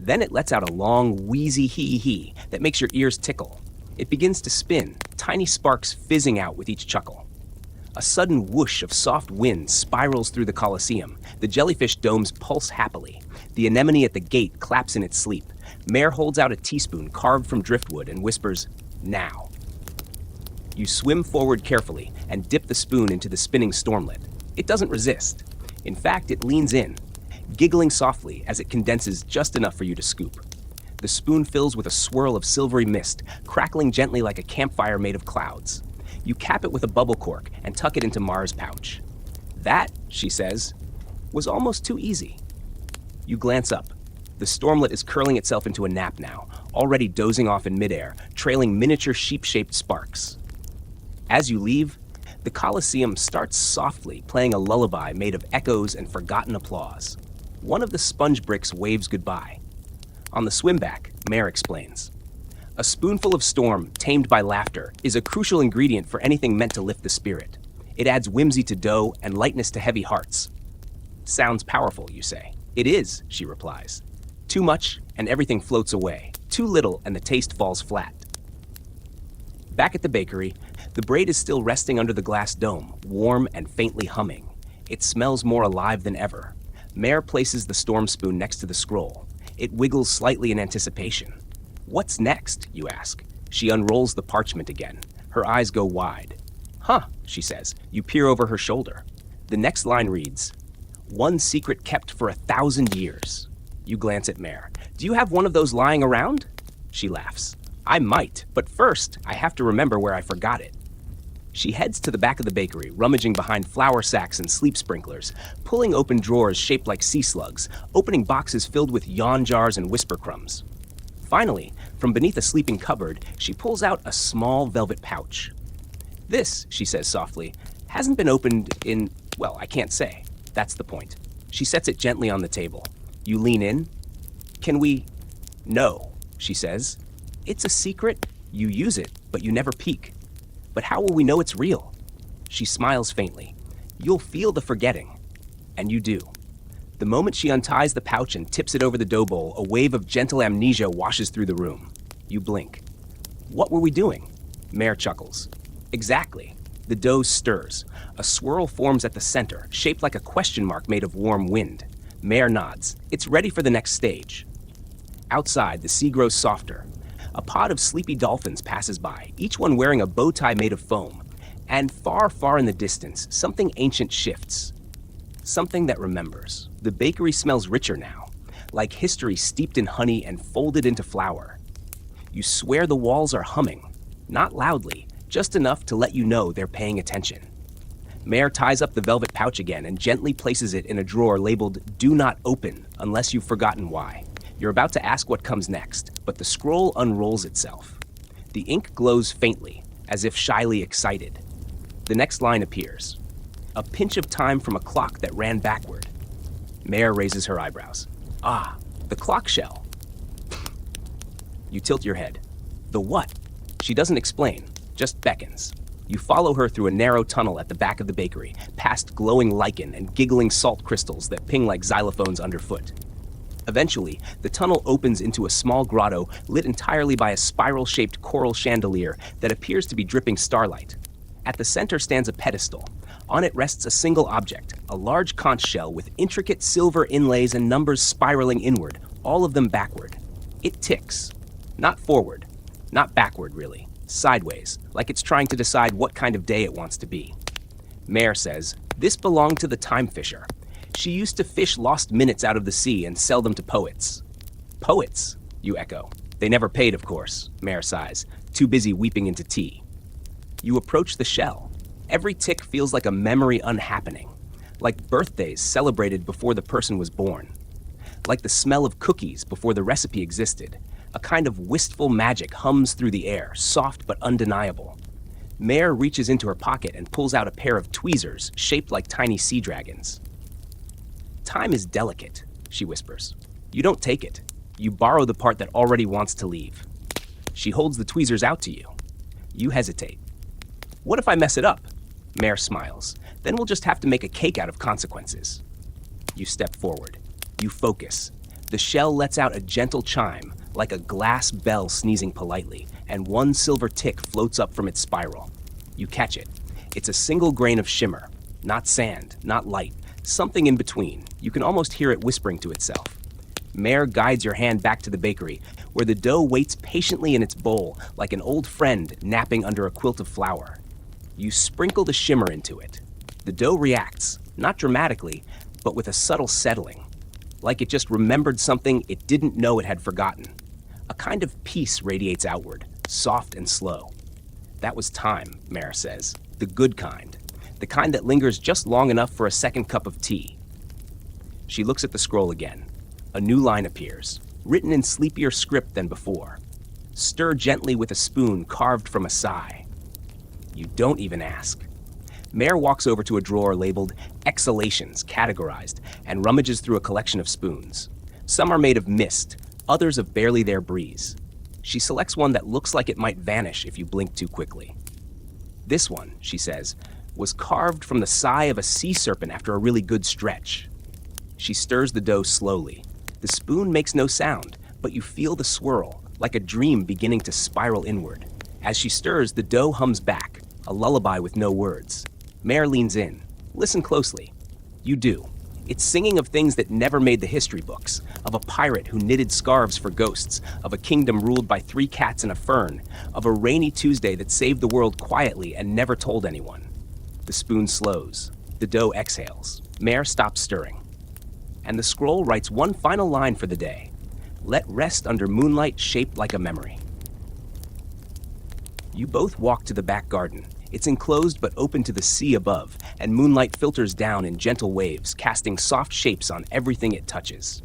Then it lets out a long, wheezy hee-hee that makes your ears tickle. It begins to spin, tiny sparks fizzing out with each chuckle. A sudden whoosh of soft wind spirals through the Colosseum. The jellyfish domes pulse happily. The anemone at the gate claps in its sleep. Mare holds out a teaspoon carved from driftwood and whispers, "Now." You swim forward carefully and dip the spoon into the spinning stormlet. It doesn't resist. In fact, it leans in, giggling softly as it condenses just enough for you to scoop. The spoon fills with a swirl of silvery mist, crackling gently like a campfire made of clouds. You cap it with a bubble cork and tuck it into Mars' pouch. "That," she says, "was almost too easy." You glance up. The stormlet is curling itself into a nap now, already dozing off in midair, trailing miniature sheep-shaped sparks. As you leave, the Colosseum starts softly playing a lullaby made of echoes and forgotten applause. One of the sponge bricks waves goodbye. On the swim back, Mare explains. A spoonful of storm, tamed by laughter, is a crucial ingredient for anything meant to lift the spirit. It adds whimsy to dough and lightness to heavy hearts. Sounds powerful, you say. It is, she replies. Too much, and everything floats away. Too little, and the taste falls flat. Back at the bakery, the braid is still resting under the glass dome, warm and faintly humming. It smells more alive than ever. Mare places the storm spoon next to the scroll. It wiggles slightly in anticipation. What's next, you ask? She unrolls the parchment again. Her eyes go wide. Huh, she says. You peer over her shoulder. The next line reads, "One secret kept for 1,000 years. You glance at Mare. Do you have one of those lying around? She laughs. I might, but first, I have to remember where I forgot it. She heads to the back of the bakery, rummaging behind flour sacks and sleep sprinklers, pulling open drawers shaped like sea slugs, opening boxes filled with yawn jars and whisper crumbs. Finally, from beneath a sleeping cupboard, she pulls out a small velvet pouch. This, she says softly, hasn't been opened in, well, I can't say. That's the point. She sets it gently on the table. You lean in. Can we? No, she says. It's a secret. You use it, but you never peek. But how will we know it's real? She smiles faintly. You'll feel the forgetting. And you do. The moment she unties the pouch and tips it over the dough bowl, a wave of gentle amnesia washes through the room. You blink. What were we doing? Mare chuckles. Exactly. The dough stirs. A swirl forms at the center, shaped like a question mark made of warm wind. Mare nods. It's ready for the next stage. Outside, the sea grows softer. A pod of sleepy dolphins passes by, each one wearing a bow tie made of foam. And far, far in the distance, something ancient shifts. Something that remembers. The bakery smells richer now, like history steeped in honey and folded into flour. You swear the walls are humming, not loudly, just enough to let you know they're paying attention. Mare ties up the velvet pouch again and gently places it in a drawer labeled "Do Not Open Unless You've Forgotten Why." You're about to ask what comes next, but the scroll unrolls itself. The ink glows faintly, as if shyly excited. The next line appears. A pinch of time from a clock that ran backward. Mare raises her eyebrows. Ah, the clock shell. You tilt your head. The what? She doesn't explain, just beckons. You follow her through a narrow tunnel at the back of the bakery, past glowing lichen and giggling salt crystals that ping like xylophones underfoot. Eventually, the tunnel opens into a small grotto lit entirely by a spiral-shaped coral chandelier that appears to be dripping starlight. At the center stands a pedestal. On it rests a single object, a large conch shell with intricate silver inlays and numbers spiraling inward, all of them backward. It ticks. Not forward. Not backward, really. Sideways, like it's trying to decide what kind of day it wants to be. Mare says, this belonged to the time fisher. She used to fish lost minutes out of the sea and sell them to poets. Poets, you echo. They never paid, of course, Mare sighs, too busy weeping into tea. You approach the shell. Every tick feels like a memory unhappening, like birthdays celebrated before the person was born, like the smell of cookies before the recipe existed. A kind of wistful magic hums through the air, soft but undeniable. Mare reaches into her pocket and pulls out a pair of tweezers shaped like tiny sea dragons. Time is delicate, she whispers. You don't take it. You borrow the part that already wants to leave. She holds the tweezers out to you. You hesitate. What if I mess it up? Mare smiles. Then we'll just have to make a cake out of consequences. You step forward. You focus. The shell lets out a gentle chime, like a glass bell sneezing politely, and one silver tick floats up from its spiral. You catch it. It's a single grain of shimmer. Not sand, not light. Something in between. You can almost hear it whispering to itself. Mare guides your hand back to the bakery, where the dough waits patiently in its bowl, like an old friend napping under a quilt of flour. You sprinkle the shimmer into it. The dough reacts, not dramatically, but with a subtle settling, like it just remembered something it didn't know it had forgotten. A kind of peace radiates outward, soft and slow. That was time, Mare says, the good kind, the kind that lingers just long enough for a second cup of tea. She looks at the scroll again. A new line appears, written in sleepier script than before. Stir gently with a spoon carved from a sigh. You don't even ask. Mare walks over to a drawer labeled Exhalations, categorized, and rummages through a collection of spoons. Some are made of mist, others of barely there breeze. She selects one that looks like it might vanish if you blink too quickly. This one, she says, was carved from the sigh of a sea serpent after a really good stretch. She stirs the dough slowly. The spoon makes no sound, but you feel the swirl, like a dream beginning to spiral inward. As she stirs, the dough hums back, a lullaby with no words. Mare leans in. Listen closely. You do. It's singing of things that never made the history books, of a pirate who knitted scarves for ghosts, of a kingdom ruled by 3 cats and a fern, of a rainy Tuesday that saved the world quietly and never told anyone. The spoon slows. The dough exhales. Mare stops stirring. And the scroll writes one final line for the day. Let rest under moonlight shaped like a memory. You both walk to the back garden. It's enclosed but open to the sea above, and moonlight filters down in gentle waves, casting soft shapes on everything it touches.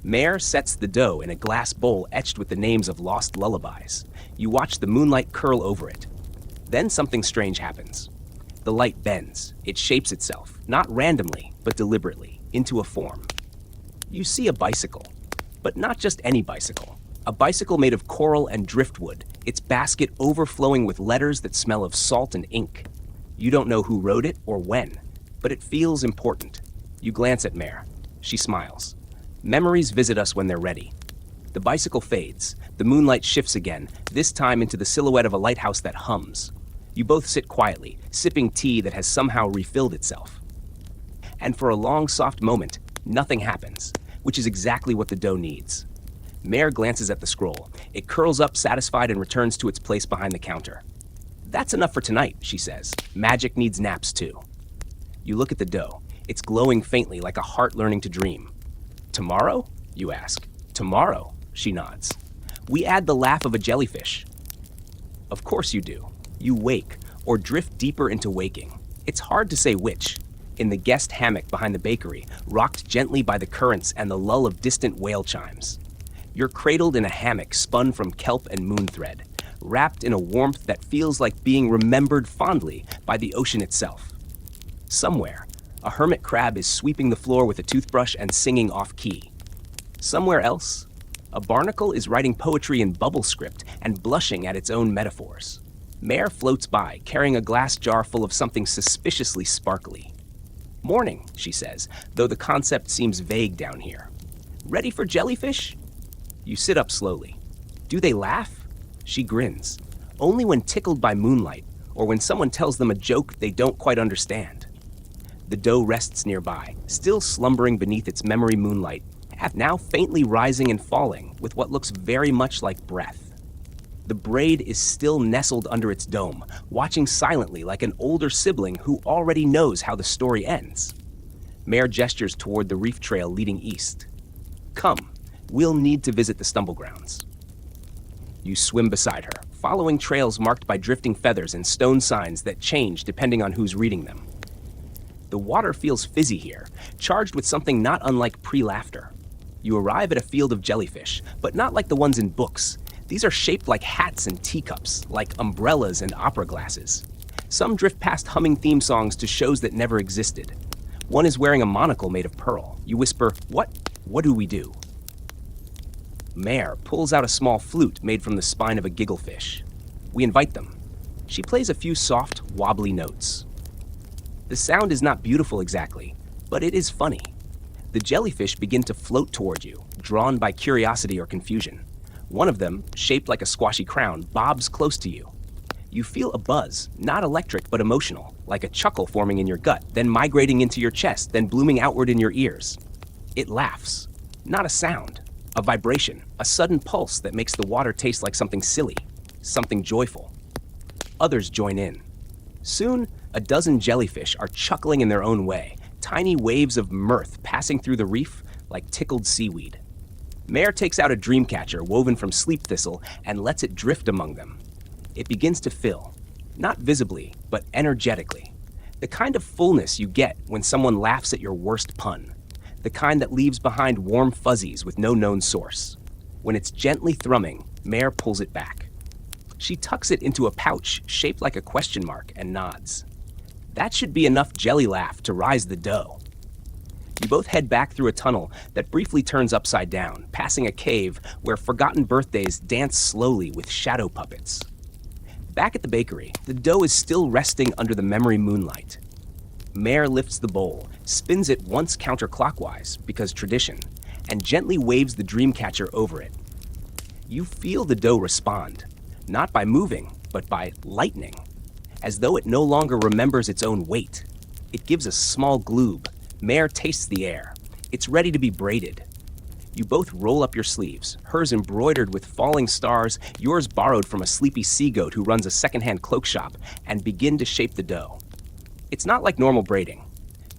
Mare sets the dough in a glass bowl etched with the names of lost lullabies. You watch the moonlight curl over it. Then something strange happens. The light bends. It shapes itself, not randomly, but deliberately, into a form. You see a bicycle, but not just any bicycle. A bicycle made of coral and driftwood, its basket overflowing with letters that smell of salt and ink. You don't know who wrote it or when, but it feels important. You glance at Mare. She smiles. Memories visit us when they're ready. The bicycle fades. The moonlight shifts again, this time into the silhouette of a lighthouse that hums. You both sit quietly, sipping tea that has somehow refilled itself. And for a long, soft moment, nothing happens, which is exactly what the dough needs. Mare glances at the scroll. It curls up satisfied and returns to its place behind the counter. That's enough for tonight, she says. Magic needs naps too. You look at the dough. It's glowing faintly like a heart learning to dream. Tomorrow? You ask. Tomorrow, she nods. We add the laugh of a jellyfish. Of course you do. You wake, or drift deeper into waking. It's hard to say which. In the guest hammock behind the bakery, rocked gently by the currents and the lull of distant whale chimes. You're cradled in a hammock spun from kelp and moon thread, wrapped in a warmth that feels like being remembered fondly by the ocean itself. Somewhere, a hermit crab is sweeping the floor with a toothbrush and singing off-key. Somewhere else, a barnacle is writing poetry in bubble script and blushing at its own metaphors. Mare floats by, carrying a glass jar full of something suspiciously sparkly. Morning, she says, though the concept seems vague down here. Ready for jellyfish? You sit up slowly. Do they laugh? She grins. Only when tickled by moonlight, or when someone tells them a joke they don't quite understand. The dough rests nearby, still slumbering beneath its memory moonlight, now faintly rising and falling with what looks very much like breath. The braid is still nestled under its dome, watching silently like an older sibling who already knows how the story ends. Mare gestures toward the reef trail leading east. Come, we'll need to visit the stumble grounds. You swim beside her, following trails marked by drifting feathers and stone signs that change depending on who's reading them. The water feels fizzy here, charged with something not unlike pre-laughter. You arrive at a field of jellyfish, but not like the ones in books. These are shaped like hats and teacups, like umbrellas and opera glasses. Some drift past humming theme songs to shows that never existed. One is wearing a monocle made of pearl. You whisper, "What? What do we do?" Mare pulls out a small flute made from the spine of a gigglefish. We invite them. She plays a few soft, wobbly notes. The sound is not beautiful exactly, but it is funny. The jellyfish begin to float toward you, drawn by curiosity or confusion. One of them, shaped like a squashy crown, bobs close to you. You feel a buzz, not electric but emotional, like a chuckle forming in your gut, then migrating into your chest, then blooming outward in your ears. It laughs. Not a sound, a vibration, a sudden pulse that makes the water taste like something silly, something joyful. Others join in. Soon, a dozen jellyfish are chuckling in their own way, tiny waves of mirth passing through the reef like tickled seaweed. Mare takes out a dream catcher woven from sleep thistle and lets it drift among them. It begins to fill, not visibly, but energetically. The kind of fullness you get when someone laughs at your worst pun. The kind that leaves behind warm fuzzies with no known source. When it's gently thrumming, Mare pulls it back. She tucks it into a pouch shaped like a question mark and nods. That should be enough jelly laugh to rise the dough. You both head back through a tunnel that briefly turns upside down, passing a cave where forgotten birthdays dance slowly with shadow puppets. Back at the bakery, the dough is still resting under the memory moonlight. Mare lifts the bowl, spins it once counterclockwise, because tradition, and gently waves the dream catcher over it. You feel the dough respond, not by moving, but by lightening, as though it no longer remembers its own weight. It gives a small gloob. Mare tastes the air. It's ready to be braided. You both roll up your sleeves, hers embroidered with falling stars, yours borrowed from a sleepy sea goat who runs a secondhand cloak shop, and begin to shape the dough. It's not like normal braiding.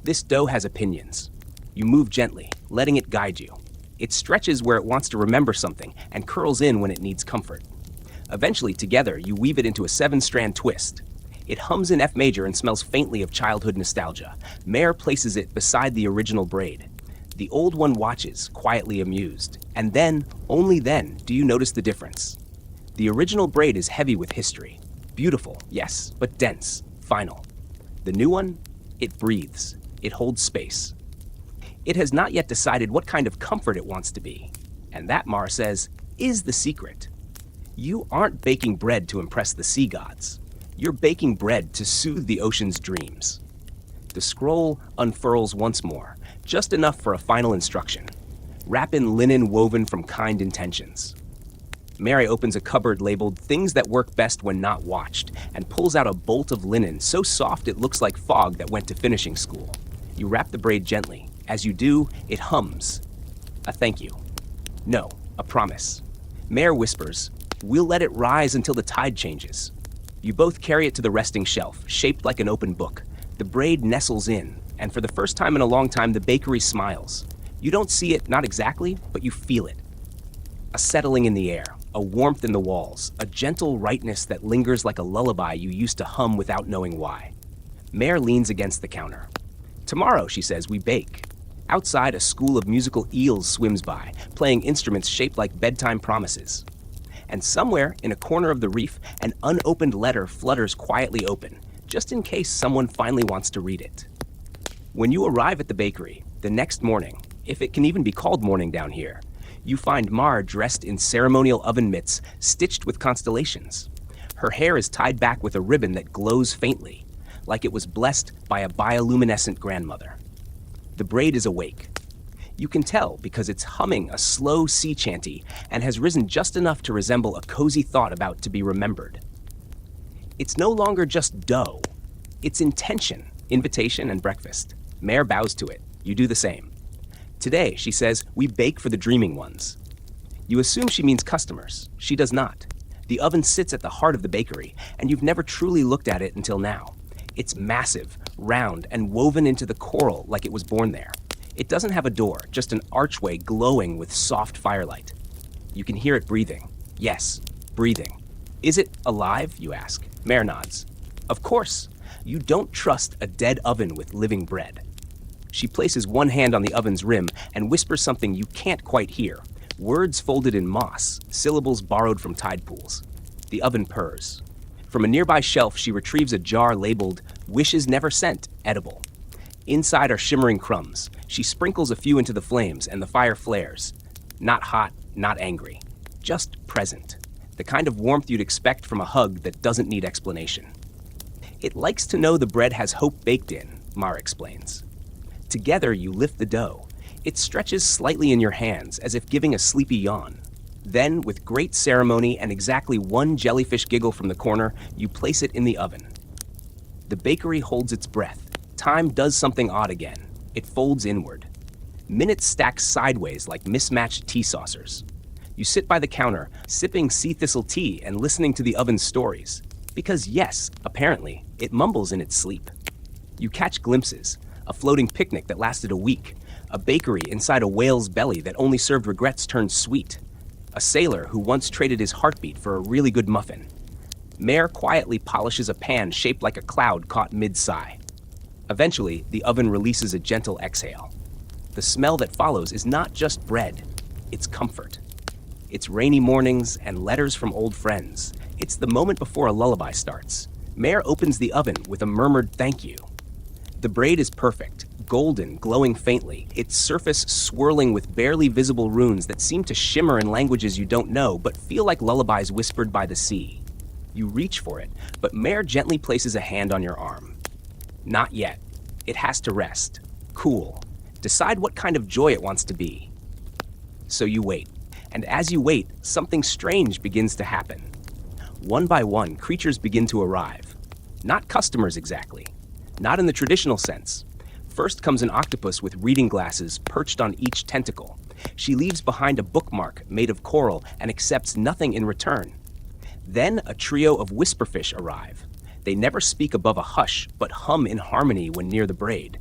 This dough has opinions. You move gently, letting it guide you. It stretches where it wants to remember something and curls in when it needs comfort. Eventually, together, you weave it into a 7-strand twist. It hums in F major and smells faintly of childhood nostalgia. Mare places it beside the original braid. The old one watches, quietly amused. And then, only then, do you notice the difference. The original braid is heavy with history. Beautiful, yes, but dense, final. The new one, it breathes. It holds space. It has not yet decided what kind of comfort it wants to be. And that, Mar says, is the secret. You aren't baking bread to impress the sea gods. You're baking bread to soothe the ocean's dreams. The scroll unfurls once more, just enough for a final instruction. Wrap in linen woven from kind intentions. Mary opens a cupboard labeled Things That Work Best When Not Watched and pulls out a bolt of linen so soft it looks like fog that went to finishing school. You wrap the braid gently. As you do, it hums. A thank you. No, a promise. Mare whispers, "We'll let it rise until the tide changes." You both carry it to the resting shelf, shaped like an open book. The braid nestles in, and for the first time in a long time, the bakery smiles. You don't see it, not exactly, but you feel it. A settling in the air, a warmth in the walls, a gentle rightness that lingers like a lullaby you used to hum without knowing why. Mare leans against the counter. Tomorrow, she says, we bake. Outside, a school of musical eels swims by, playing instruments shaped like bedtime promises. And somewhere, in a corner of the reef, an unopened letter flutters quietly open, just in case someone finally wants to read it. When you arrive at the bakery, the next morning, if it can even be called morning down here, you find Mar dressed in ceremonial oven mitts stitched with constellations. Her hair is tied back with a ribbon that glows faintly, like it was blessed by a bioluminescent grandmother. The braid is awake. You can tell because it's humming a slow sea chanty and has risen just enough to resemble a cozy thought about to be remembered. It's no longer just dough. It's intention, invitation, and breakfast. Mare bows to it. You do the same. Today, she says, we bake for the dreaming ones. You assume she means customers. She does not. The oven sits at the heart of the bakery, and you've never truly looked at it until now. It's massive, round, and woven into the coral like it was born there. It doesn't have a door, just an archway glowing with soft firelight. You can hear it breathing. Yes, breathing. Is it alive, you ask? Mare nods. Of course. You don't trust a dead oven with living bread. She places one hand on the oven's rim and whispers something you can't quite hear. Words folded in moss, syllables borrowed from tide pools. The oven purrs. From a nearby shelf, she retrieves a jar labeled, "Wishes Never Sent, Edible." Inside are shimmering crumbs. She sprinkles a few into the flames, and the fire flares. Not hot, not angry. Just present. The kind of warmth you'd expect from a hug that doesn't need explanation. It likes to know the bread has hope baked in, Mara explains. Together, you lift the dough. It stretches slightly in your hands, as if giving a sleepy yawn. Then, with great ceremony and exactly one jellyfish giggle from the corner, you place it in the oven. The bakery holds its breath. Time does something odd again. It folds inward. Minutes stack sideways like mismatched tea saucers. You sit by the counter, sipping sea thistle tea and listening to the oven's stories. Because yes, apparently, it mumbles in its sleep. You catch glimpses. A floating picnic that lasted a week. A bakery inside a whale's belly that only served regrets turned sweet. A sailor who once traded his heartbeat for a really good muffin. Mare quietly polishes a pan shaped like a cloud caught mid-sigh. Eventually, the oven releases a gentle exhale. The smell that follows is not just bread, it's comfort. It's rainy mornings and letters from old friends. It's the moment before a lullaby starts. Mare opens the oven with a murmured thank you. The braid is perfect, golden, glowing faintly, its surface swirling with barely visible runes that seem to shimmer in languages you don't know but feel like lullabies whispered by the sea. You reach for it, but Mare gently places a hand on your arm. Not yet. It has to rest. Cool. Decide what kind of joy it wants to be. So you wait. And as you wait, something strange begins to happen. One by one, creatures begin to arrive. Not customers exactly. Not in the traditional sense. First comes an octopus with reading glasses perched on each tentacle. She leaves behind a bookmark made of coral and accepts nothing in return. Then a trio of whisperfish arrive. They never speak above a hush, but hum in harmony when near the braid.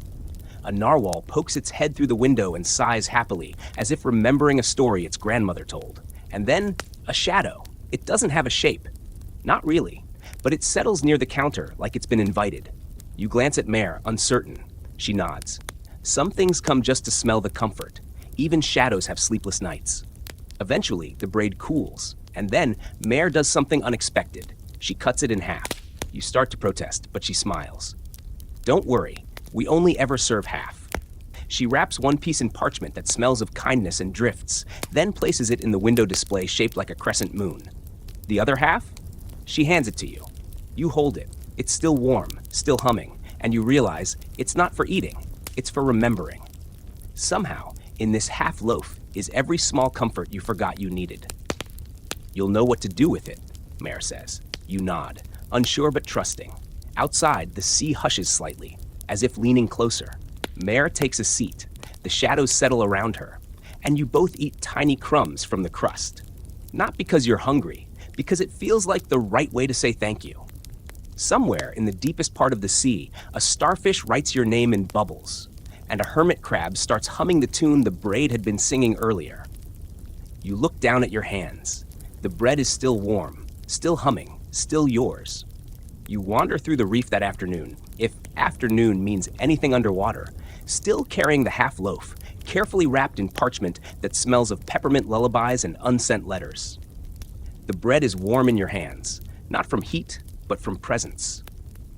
A narwhal pokes its head through the window and sighs happily, as if remembering a story its grandmother told. And then, a shadow. It doesn't have a shape. Not really, but it settles near the counter like it's been invited. You glance at Mare, uncertain. She nods. Some things come just to smell the comfort. Even shadows have sleepless nights. Eventually, the braid cools, and then Mare does something unexpected. She cuts it in half. You start to protest, but she smiles. Don't worry, we only ever serve half. She wraps one piece in parchment that smells of kindness and drifts, then places it in the window display shaped like a crescent moon. The other half? She hands it to you. You hold it. It's still warm, still humming, and you realize it's not for eating, it's for remembering. Somehow, in this half loaf is every small comfort you forgot you needed. You'll know what to do with it, Mare says. You nod, unsure but trusting. Outside, the sea hushes slightly, as if leaning closer. Mare takes a seat. The shadows settle around her, and you both eat tiny crumbs from the crust. Not because you're hungry, because it feels like the right way to say thank you. Somewhere in the deepest part of the sea, a starfish writes your name in bubbles, and a hermit crab starts humming the tune the braid had been singing earlier. You look down at your hands. The bread is still warm, still humming, still yours. You wander through the reef that afternoon, if afternoon means anything underwater, still carrying the half loaf, carefully wrapped in parchment that smells of peppermint lullabies and unsent letters. The bread is warm in your hands, not from heat, but from presence.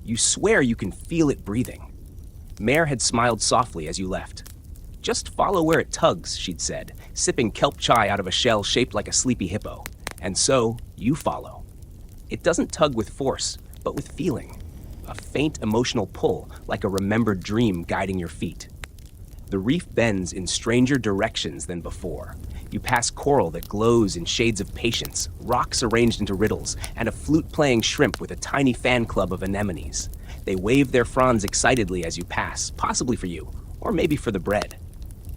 You swear you can feel it breathing. Mare had smiled softly as you left. Just follow where it tugs, she'd said, sipping kelp chai out of a shell shaped like a sleepy hippo. And so, you follow. It doesn't tug with force, but with feeling. A faint emotional pull, like a remembered dream guiding your feet. The reef bends in stranger directions than before. You pass coral that glows in shades of patience, rocks arranged into riddles, and a flute-playing shrimp with a tiny fan club of anemones. They wave their fronds excitedly as you pass, possibly for you, or maybe for the bread.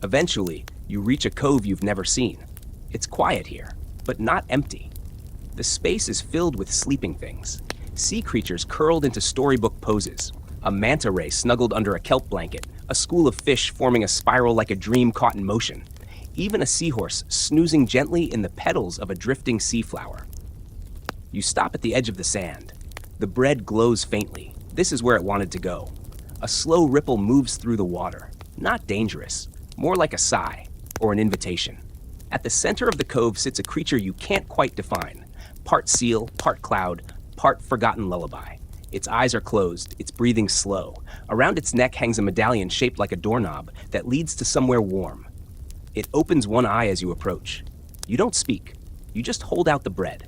Eventually, you reach a cove you've never seen. It's quiet here, but not empty. The space is filled with sleeping things. Sea creatures curled into storybook poses, a manta ray snuggled under a kelp blanket, a school of fish forming a spiral like a dream caught in motion, even a seahorse snoozing gently in the petals of a drifting sea flower. You stop at the edge of the sand. The bread glows faintly. This is where it wanted to go. A slow ripple moves through the water. Not dangerous, more like a sigh or an invitation. At the center of the cove sits a creature you can't quite define. Part seal, part cloud, part forgotten lullaby. Its eyes are closed, its breathing slow. Around its neck hangs a medallion shaped like a doorknob that leads to somewhere warm. It opens one eye as you approach. You don't speak. You just hold out the bread.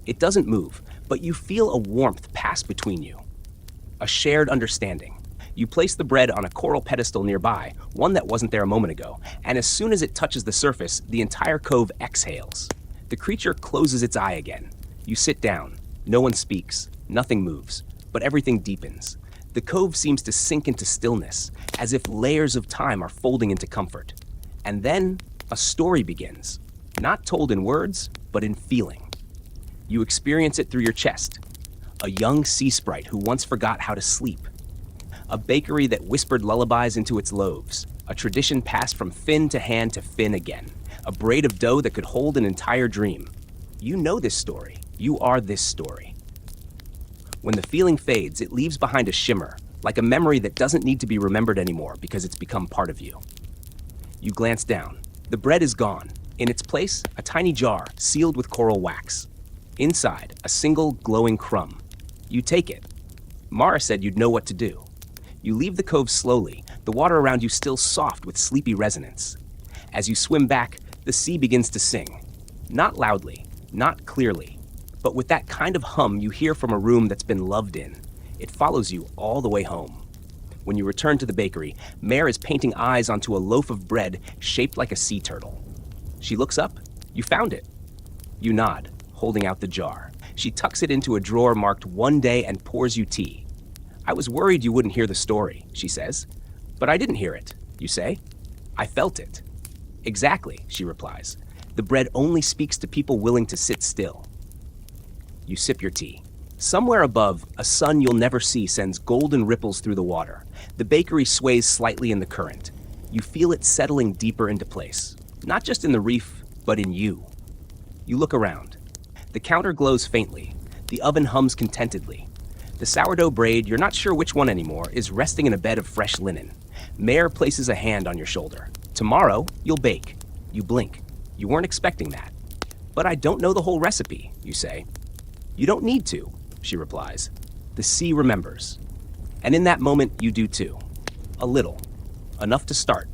It doesn't move, but you feel a warmth pass between you. A shared understanding. You place the bread on a coral pedestal nearby, one that wasn't there a moment ago, and as soon as it touches the surface, the entire cove exhales. The creature closes its eye again. You sit down. No one speaks. Nothing moves. But everything deepens. The cove seems to sink into stillness, as if layers of time are folding into comfort. And then, a story begins. Not told in words, but in feeling. You experience it through your chest. A young sea sprite who once forgot how to sleep. A bakery that whispered lullabies into its loaves. A tradition passed from fin to hand to fin again. A braid of dough that could hold an entire dream. You know this story. You are this story. When the feeling fades, it leaves behind a shimmer, like a memory that doesn't need to be remembered anymore because it's become part of you. You glance down. The bread is gone. In its place, a tiny jar sealed with coral wax. Inside, a single glowing crumb. You take it. Mara said you'd know what to do. You leave the cove slowly, the water around you still soft with sleepy resonance. As you swim back, the sea begins to sing. Not loudly, not clearly, but with that kind of hum you hear from a room that's been loved in. It follows you all the way home. When you return to the bakery, Mare is painting eyes onto a loaf of bread shaped like a sea turtle. She looks up. You found it. You nod, holding out the jar. She tucks it into a drawer marked one day and pours you tea. I was worried you wouldn't hear the story, she says. But I didn't hear it, you say. I felt it. Exactly, she replies. The bread only speaks to people willing to sit still. You sip your tea. Somewhere above, a sun you'll never see sends golden ripples through the water. The bakery sways slightly in the current. You feel it settling deeper into place. Not just in the reef, but in you. You look around. The counter glows faintly. The oven hums contentedly. The sourdough braid, you're not sure which one anymore, is resting in a bed of fresh linen. Mare places a hand on your shoulder. Tomorrow, you'll bake. You blink. You weren't expecting that. But I don't know the whole recipe, you say. You don't need to, she replies. The sea remembers. And in that moment, you do too. A little. Enough to start.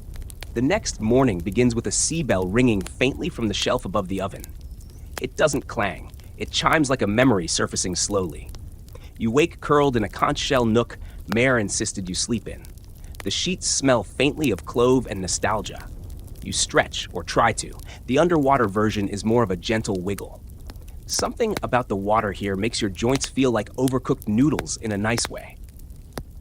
The next morning begins with a sea bell ringing faintly from the shelf above the oven. It doesn't clang. It chimes like a memory surfacing slowly. You wake curled in a conch shell nook Mare insisted you sleep in. The sheets smell faintly of clove and nostalgia. You stretch, or try to. The underwater version is more of a gentle wiggle. Something about the water here makes your joints feel like overcooked noodles in a nice way.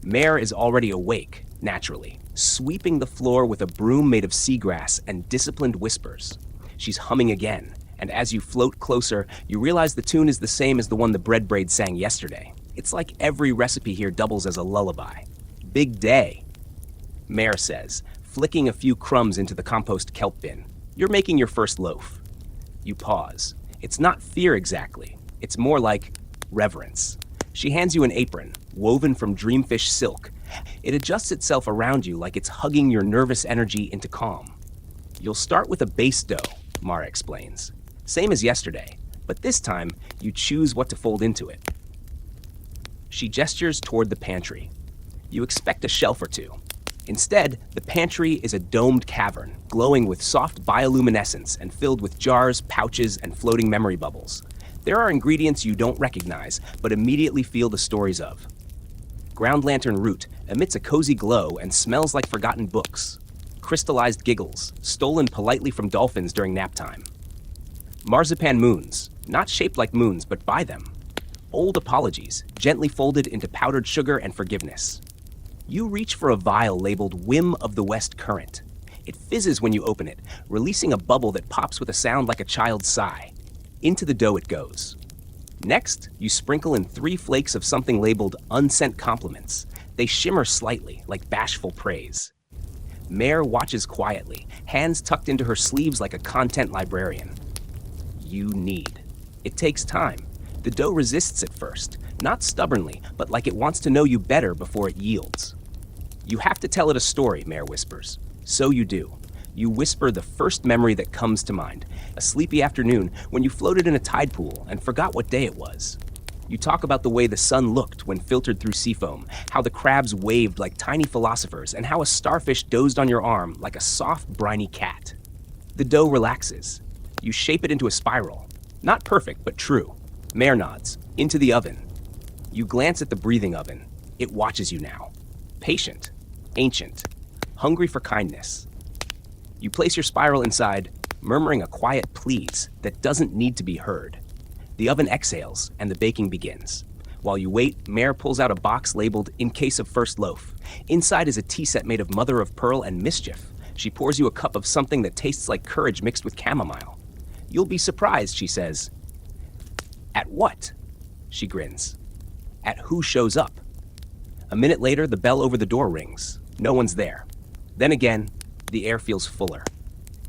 Mare is already awake, naturally, sweeping the floor with a broom made of seagrass and disciplined whispers. She's humming again, and as you float closer, you realize the tune is the same as the one the bread braid sang yesterday. It's like every recipe here doubles as a lullaby. Big day, Mare says, flicking a few crumbs into the compost kelp bin. You're making your first loaf. You pause. It's not fear exactly. It's more like reverence. She hands you an apron, woven from dreamfish silk. It adjusts itself around you like it's hugging your nervous energy into calm. You'll start with a base dough, Mara explains. Same as yesterday, but this time you choose what to fold into it. She gestures toward the pantry. You expect a shelf or two. Instead, the pantry is a domed cavern, glowing with soft bioluminescence and filled with jars, pouches, and floating memory bubbles. There are ingredients you don't recognize, but immediately feel the stories of. Ground lantern root emits a cozy glow and smells like forgotten books. Crystallized giggles, stolen politely from dolphins during nap time. Marzipan moons, not shaped like moons, but by them. Old apologies, gently folded into powdered sugar and forgiveness. You reach for a vial labeled Whim of the West Current. It fizzes when you open it, releasing a bubble that pops with a sound like a child's sigh. Into the dough it goes. Next, you sprinkle in 3 flakes of something labeled unsent compliments. They shimmer slightly, like bashful praise. Mare watches quietly, hands tucked into her sleeves like a content librarian. You knead. It takes time. The dough resists at first, not stubbornly, but like it wants to know you better before it yields. You have to tell it a story, Mare whispers. So you do. You whisper the first memory that comes to mind, a sleepy afternoon when you floated in a tide pool and forgot what day it was. You talk about the way the sun looked when filtered through seafoam, how the crabs waved like tiny philosophers, and how a starfish dozed on your arm like a soft, briny cat. The dough relaxes. You shape it into a spiral. Not perfect, but true. Mare nods. Into the oven. You glance at the breathing oven. It watches you now. Patient. Ancient. Hungry for kindness. You place your spiral inside, murmuring a quiet please that doesn't need to be heard. The oven exhales, and the baking begins. While you wait, Mare pulls out a box labeled "In Case of First Loaf." Inside is a tea set made of mother of pearl and mischief. She pours you a cup of something that tastes like courage mixed with chamomile. You'll be surprised, she says. At what? She grins. At who shows up. A minute later, the bell over the door rings. No one's there. Then again, the air feels fuller.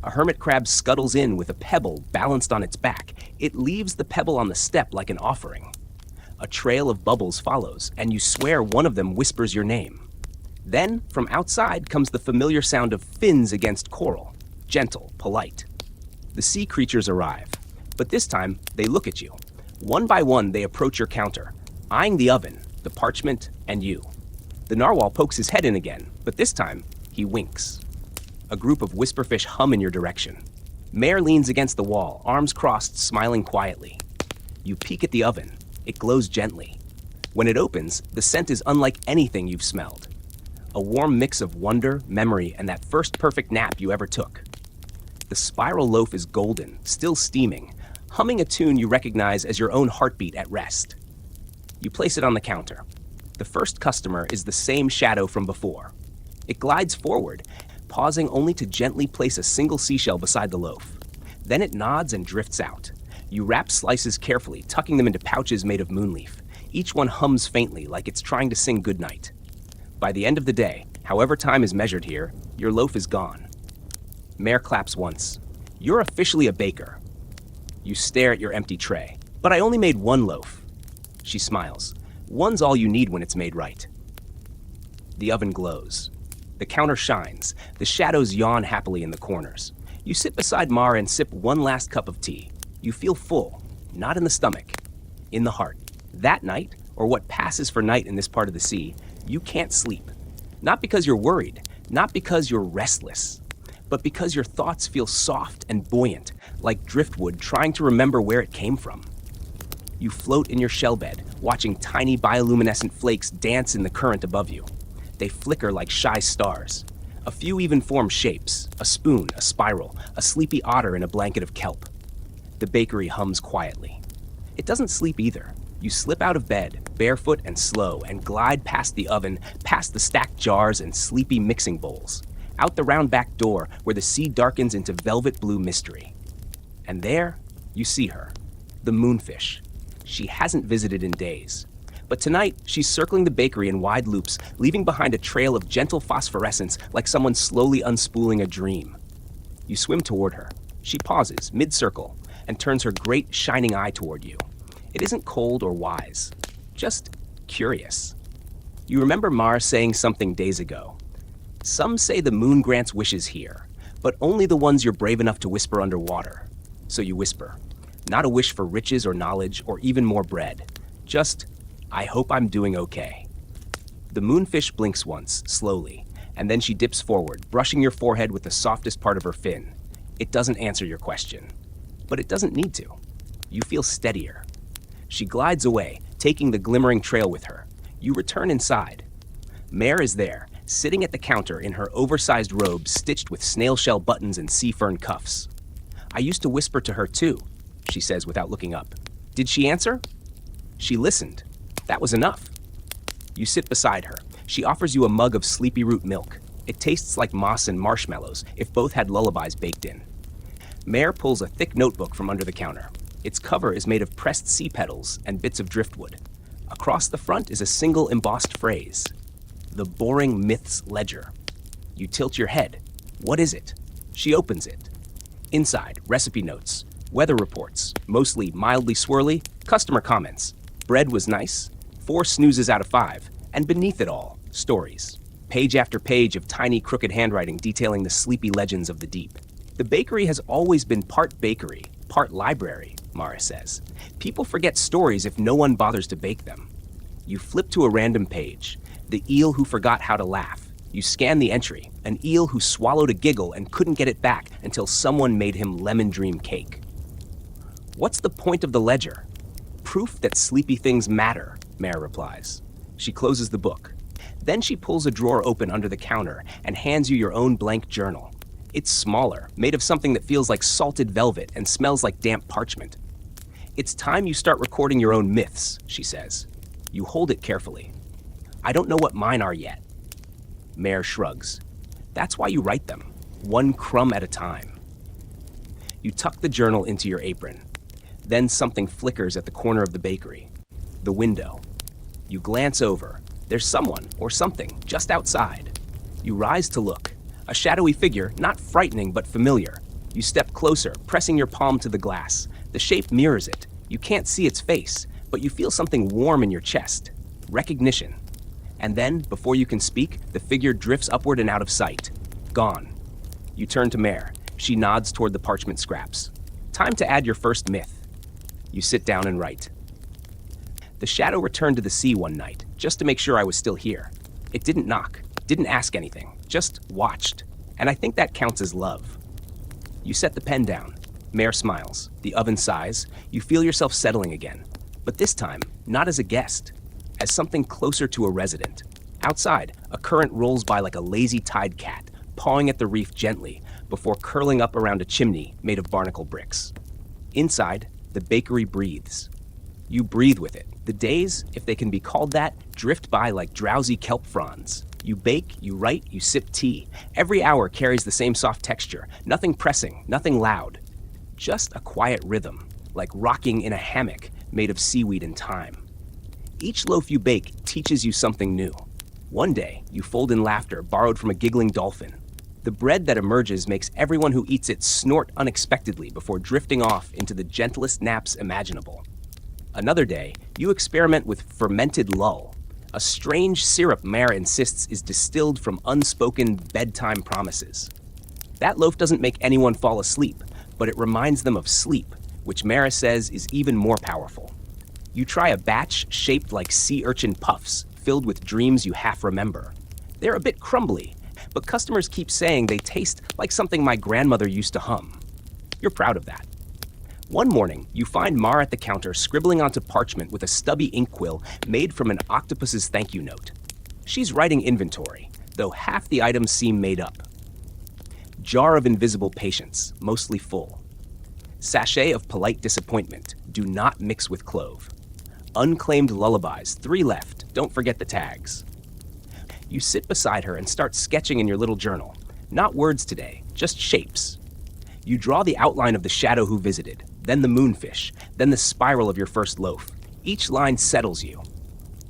A hermit crab scuttles in with a pebble balanced on its back. It leaves the pebble on the step like an offering. A trail of bubbles follows, and you swear one of them whispers your name. Then, from outside, comes the familiar sound of fins against coral. Gentle, polite. The sea creatures arrive, but this time, they look at you. One by one, they approach your counter, eyeing the oven, the parchment, and you. The narwhal pokes his head in again, but this time, he winks. A group of whisperfish hum in your direction. Mare leans against the wall, arms crossed, smiling quietly. You peek at the oven. It glows gently. When it opens, the scent is unlike anything you've smelled. A warm mix of wonder, memory, and that first perfect nap you ever took. The spiral loaf is golden, still steaming, humming a tune you recognize as your own heartbeat at rest. You place it on the counter. The first customer is the same shadow from before. It glides forward, pausing only to gently place a single seashell beside the loaf. Then it nods and drifts out. You wrap slices carefully, tucking them into pouches made of moonleaf. Each one hums faintly, like it's trying to sing goodnight. By the end of the day, however time is measured here, your loaf is gone. Mare claps once. You're officially a baker. You stare at your empty tray. But I only made 1 loaf. She smiles. One's all you need when it's made right. The oven glows. The counter shines. The shadows yawn happily in the corners. You sit beside Mar and sip one last cup of tea. You feel full, not in the stomach, in the heart. That night, or what passes for night in this part of the sea, you can't sleep. Not because you're worried, not because you're restless, but because your thoughts feel soft and buoyant, like driftwood trying to remember where it came from. You float in your shell bed, watching tiny bioluminescent flakes dance in the current above you. They flicker like shy stars. A few even form shapes, a spoon, a spiral, a sleepy otter in a blanket of kelp. The bakery hums quietly. It doesn't sleep either. You slip out of bed, barefoot and slow, and glide past the oven, past the stacked jars and sleepy mixing bowls, out the round back door where the sea darkens into velvet blue mystery. And there, you see her, the moonfish. She hasn't visited in days. But tonight, she's circling the bakery in wide loops, leaving behind a trail of gentle phosphorescence like someone slowly unspooling a dream. You swim toward her. She pauses, mid-circle, and turns her great, shining eye toward you. It isn't cold or wise, just curious. You remember Mar saying something days ago. Some say the moon grants wishes here, but only the ones you're brave enough to whisper underwater. So you whisper, not a wish for riches or knowledge or even more bread, just, I hope I'm doing okay. The moonfish blinks once, slowly, and then she dips forward, brushing your forehead with the softest part of her fin. It doesn't answer your question, but it doesn't need to. You feel steadier. She glides away, taking the glimmering trail with her. You return inside. Mare is there, sitting at the counter in her oversized robe stitched with snail shell buttons and sea fern cuffs. I used to whisper to her too, she says without looking up. Did she answer? She listened. That was enough. You sit beside her. She offers you a mug of sleepy root milk. It tastes like moss and marshmallows if both had lullabies baked in. Mare pulls a thick notebook from under the counter. Its cover is made of pressed sea petals and bits of driftwood. Across the front is a single embossed phrase: "The Boring Myths Ledger." You tilt your head. What is it? She opens it. Inside, recipe notes, weather reports, mostly mildly swirly, customer comments. Bread was nice, 4 snoozes out of 5, and beneath it all, stories. Page after page of tiny crooked handwriting detailing the sleepy legends of the deep. The bakery has always been part bakery, part library, Mara says. People forget stories if no one bothers to bake them. You flip to a random page. The eel who forgot how to laugh. You scan the entry. An eel who swallowed a giggle and couldn't get it back until someone made him lemon dream cake. What's the point of the ledger? Proof that sleepy things matter, Mare replies. She closes the book. Then she pulls a drawer open under the counter and hands you your own blank journal. It's smaller, made of something that feels like salted velvet and smells like damp parchment. It's time you start recording your own myths, she says. You hold it carefully. I don't know what mine are yet. Mare shrugs. That's why you write them, one crumb at a time. You tuck the journal into your apron. Then something flickers at the corner of the bakery. The window. You glance over. There's someone or something just outside. You rise to look. A shadowy figure, not frightening but familiar. You step closer, pressing your palm to the glass. The shape mirrors it. You can't see its face, but you feel something warm in your chest. Recognition. And then, before you can speak, the figure drifts upward and out of sight. Gone. You turn to Mare. She nods toward the parchment scraps. Time to add your first myth. You sit down and write. The shadow returned to the sea one night, just to make sure I was still here. It didn't knock, didn't ask anything, just watched. And I think that counts as love. You set the pen down. Mare smiles. The oven sighs. You feel yourself settling again. But this time, not as a guest, as something closer to a resident. Outside, a current rolls by like a lazy tide cat, pawing at the reef gently before curling up around a chimney made of barnacle bricks. Inside, the bakery breathes. You breathe with it. The days, if they can be called that, drift by like drowsy kelp fronds. You bake, you write, you sip tea. Every hour carries the same soft texture. Nothing pressing, nothing loud. Just a quiet rhythm, like rocking in a hammock made of seaweed and thyme. Each loaf you bake teaches you something new. One day, you fold in laughter borrowed from a giggling dolphin. The bread that emerges makes everyone who eats it snort unexpectedly before drifting off into the gentlest naps imaginable. Another day, you experiment with fermented lull, a strange syrup Mare insists is distilled from unspoken bedtime promises. That loaf doesn't make anyone fall asleep, but it reminds them of sleep, which Mare says is even more powerful. You try a batch shaped like sea urchin puffs, filled with dreams you half remember. They're a bit crumbly, but customers keep saying they taste like something my grandmother used to hum. You're proud of that. One morning, you find Mar at the counter scribbling onto parchment with a stubby ink quill made from an octopus's thank you note. She's writing inventory, though half the items seem made up. Jar of invisible patience, mostly full. Sachet of polite disappointment, do not mix with clove. Unclaimed lullabies, 3 left, don't forget the tags. You sit beside her and start sketching in your little journal. Not words today, just shapes. You draw the outline of the shadow who visited, then the moonfish, then the spiral of your first loaf. Each line settles you.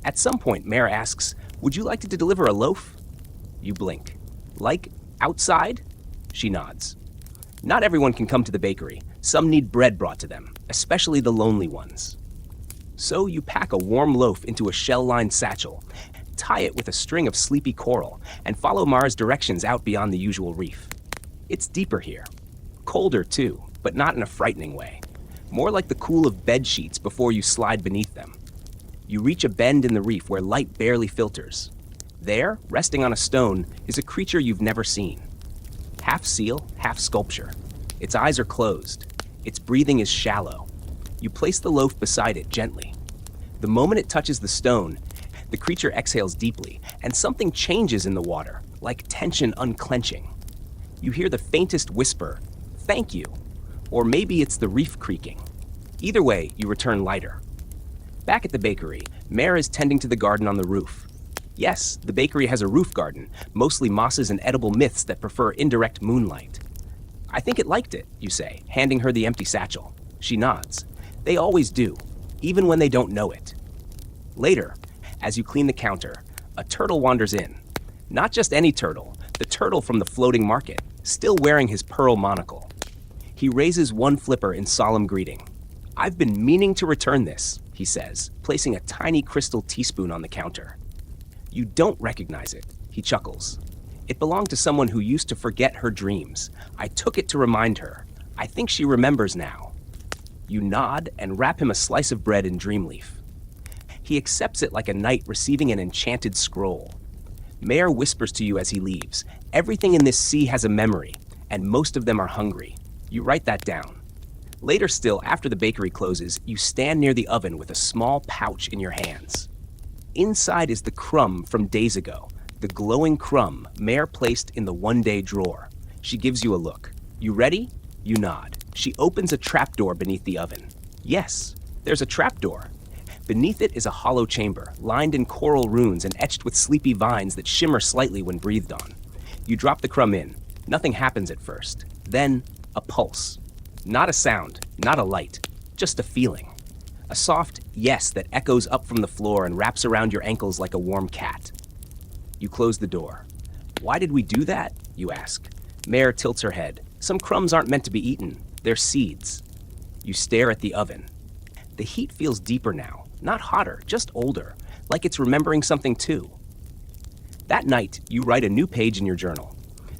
At some point, Mare asks, would you like to deliver a loaf? You blink. Like outside? She nods. Not everyone can come to the bakery. Some need bread brought to them, especially the lonely ones. So you pack a warm loaf into a shell-lined satchel, tie it with a string of sleepy coral, and follow Mar's directions out beyond the usual reef. It's deeper here. Colder, too, but not in a frightening way. More like the cool of bed sheets before you slide beneath them. You reach a bend in the reef where light barely filters. There, resting on a stone, is a creature you've never seen. Half seal, half sculpture. Its eyes are closed. Its breathing is shallow. You place the loaf beside it gently. The moment it touches the stone, the creature exhales deeply, and something changes in the water, like tension unclenching. You hear the faintest whisper, "Thank you," or maybe it's the reef creaking. Either way, you return lighter. Back at the bakery, Mare is tending to the garden on the roof. Yes, the bakery has a roof garden, mostly mosses and edible myths that prefer indirect moonlight. I think it liked it, you say, handing her the empty satchel. She nods. They always do, even when they don't know it. Later, as you clean the counter, a turtle wanders in. Not just any turtle, the turtle from the floating market, still wearing his pearl monocle. He raises one flipper in solemn greeting. "I've been meaning to return this," he says, placing a tiny crystal teaspoon on the counter. "You don't recognize it," he chuckles. "It belonged to someone who used to forget her dreams. I took it to remind her. I think she remembers now." You nod and wrap him a slice of bread in dream leaf. He accepts it like a knight receiving an enchanted scroll. Mayor whispers to you as he leaves, "Everything in this sea has a memory, and most of them are hungry." You write that down. Later still, after the bakery closes, you stand near the oven with a small pouch in your hands. Inside is the crumb from days ago, the glowing crumb Mare placed in the one-day drawer. She gives you a look. "You ready?" You nod. She opens a trapdoor beneath the oven. Yes, there's a trapdoor. Beneath it is a hollow chamber, lined in coral runes and etched with sleepy vines that shimmer slightly when breathed on. You drop the crumb in. Nothing happens at first. Then, a pulse. Not a sound, not a light, just a feeling. A soft yes that echoes up from the floor and wraps around your ankles like a warm cat. You close the door. "Why did we do that?" you ask. Mare tilts her head. "Some crumbs aren't meant to be eaten. They're seeds." You stare at the oven. The heat feels deeper now, not hotter, just older, like it's remembering something too. That night, you write a new page in your journal.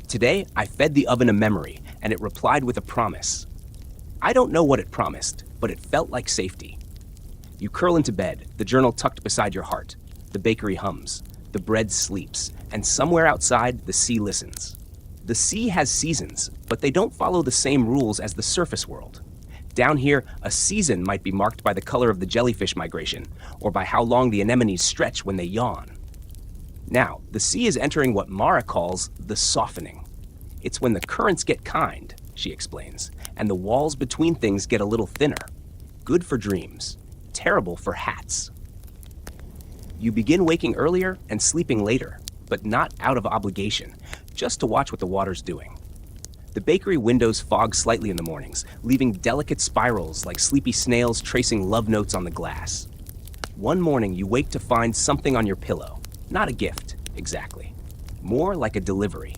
"Today, I fed the oven a memory, and it replied with a promise." I don't know what it promised, but it felt like safety. You curl into bed, the journal tucked beside your heart. The bakery hums, the bread sleeps, and somewhere outside, the sea listens. The sea has seasons, but they don't follow the same rules as the surface world. Down here, a season might be marked by the color of the jellyfish migration, or by how long the anemones stretch when they yawn. Now, the sea is entering what Mara calls the softening. It's when the currents get kind, she explains, and the walls between things get a little thinner. Good for dreams, terrible for hats. You begin waking earlier and sleeping later, but not out of obligation, just to watch what the water's doing. The bakery windows fog slightly in the mornings, leaving delicate spirals like sleepy snails tracing love notes on the glass. One morning, you wake to find something on your pillow. Not a gift, exactly. More like a delivery.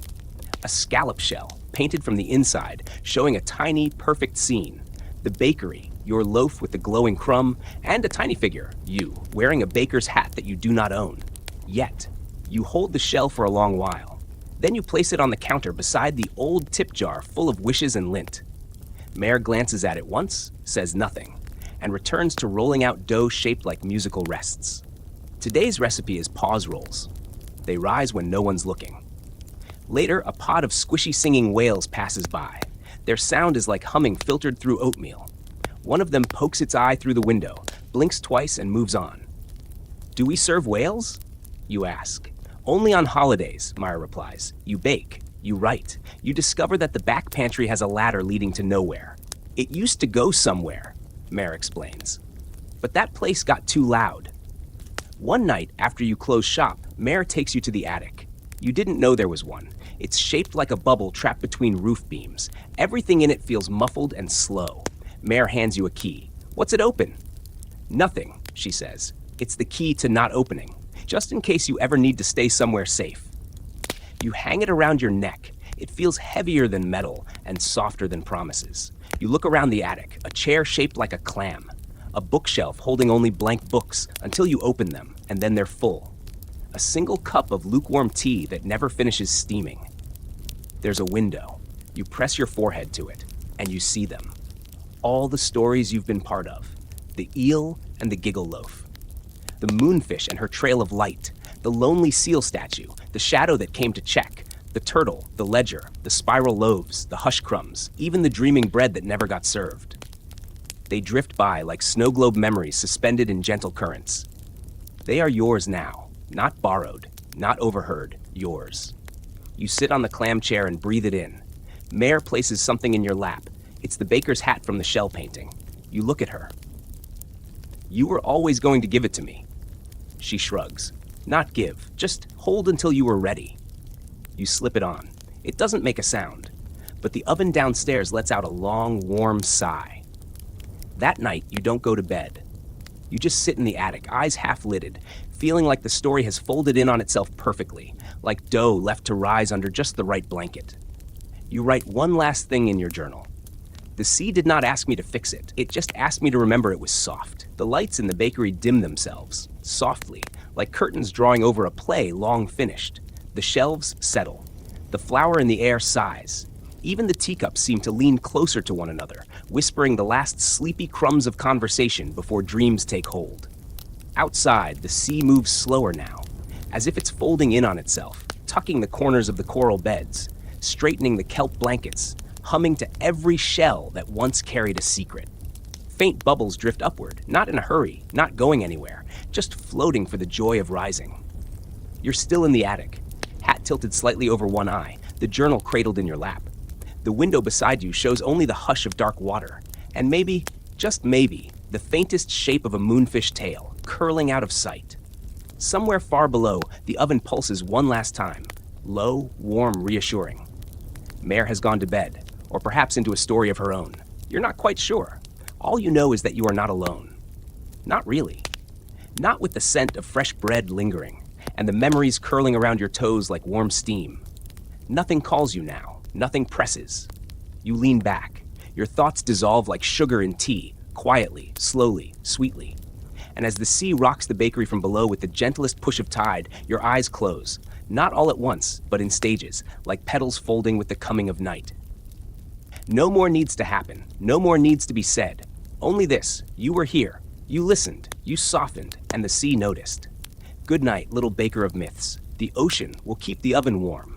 A scallop shell, painted from the inside, showing a tiny, perfect scene. The bakery, your loaf with the glowing crumb, and a tiny figure, you, wearing a baker's hat that you do not own. Yet, you hold the shell for a long while. Then you place it on the counter beside the old tip jar full of wishes and lint. Mare glances at it once, says nothing, and returns to rolling out dough shaped like musical rests. Today's recipe is pause rolls. They rise when no one's looking. Later, a pod of squishy singing whales passes by. Their sound is like humming filtered through oatmeal. One of them pokes its eye through the window, blinks twice, and moves on. "Do we serve whales?" you ask. "Only on holidays," Maya replies. "You bake, you write. You discover that the back pantry has a ladder leading to nowhere. It used to go somewhere," Mare explains. "But that place got too loud." One night, after you close shop, Mare takes you to the attic. You didn't know there was one. It's shaped like a bubble trapped between roof beams. Everything in it feels muffled and slow. Mare hands you a key. "What's it open?" "Nothing," she says. "It's the key to not opening, just in case you ever need to stay somewhere safe." You hang it around your neck. It feels heavier than metal and softer than promises. You look around the attic, a chair shaped like a clam, a bookshelf holding only blank books until you open them, and then they're full. A single cup of lukewarm tea that never finishes steaming. There's a window. You press your forehead to it, and you see them. All the stories you've been part of. The eel and the giggle loaf. The moonfish and her trail of light. The lonely seal statue, the shadow that came to check. The turtle, the ledger, the spiral loaves, the hush crumbs, even the dreaming bread that never got served. They drift by like snow globe memories suspended in gentle currents. They are yours now, not borrowed, not overheard, yours. You sit on the clam chair and breathe it in. Mare places something in your lap. It's the baker's hat from the shell painting. You look at her. "You were always going to give it to me." She shrugs. "Not give, just hold until you were ready." You slip it on. It doesn't make a sound, but the oven downstairs lets out a long, warm sigh. That night, you don't go to bed. You just sit in the attic, eyes half-lidded, feeling like the story has folded in on itself perfectly, like dough left to rise under just the right blanket. You write one last thing in your journal. The sea did not ask me to fix it. It just asked me to remember it was soft. The lights in the bakery dim themselves, softly, like curtains drawing over a play long finished. The shelves settle. The flour in the air sighs. Even the teacups seem to lean closer to one another, whispering the last sleepy crumbs of conversation before dreams take hold. Outside, the sea moves slower now, as if it's folding in on itself, tucking the corners of the coral beds, straightening the kelp blankets, humming to every shell that once carried a secret. Faint bubbles drift upward, not in a hurry, not going anywhere, just floating for the joy of rising. You're still in the attic, hat tilted slightly over one eye, the journal cradled in your lap. The window beside you shows only the hush of dark water, and maybe, just maybe, the faintest shape of a moonfish tail, curling out of sight. Somewhere far below, the oven pulses one last time, low, warm, reassuring. Mare has gone to bed, or perhaps into a story of her own. You're not quite sure. All you know is that you are not alone. Not really. Not with the scent of fresh bread lingering, and the memories curling around your toes like warm steam. Nothing calls you now. Nothing presses. You lean back. Your thoughts dissolve like sugar in tea, quietly, slowly, sweetly. And as the sea rocks the bakery from below with the gentlest push of tide, your eyes close. Not all at once, but in stages, like petals folding with the coming of night. No more needs to happen. No more needs to be said. Only this: you were here. You listened. You softened, and the sea noticed. Good night, little baker of myths. The ocean will keep the oven warm.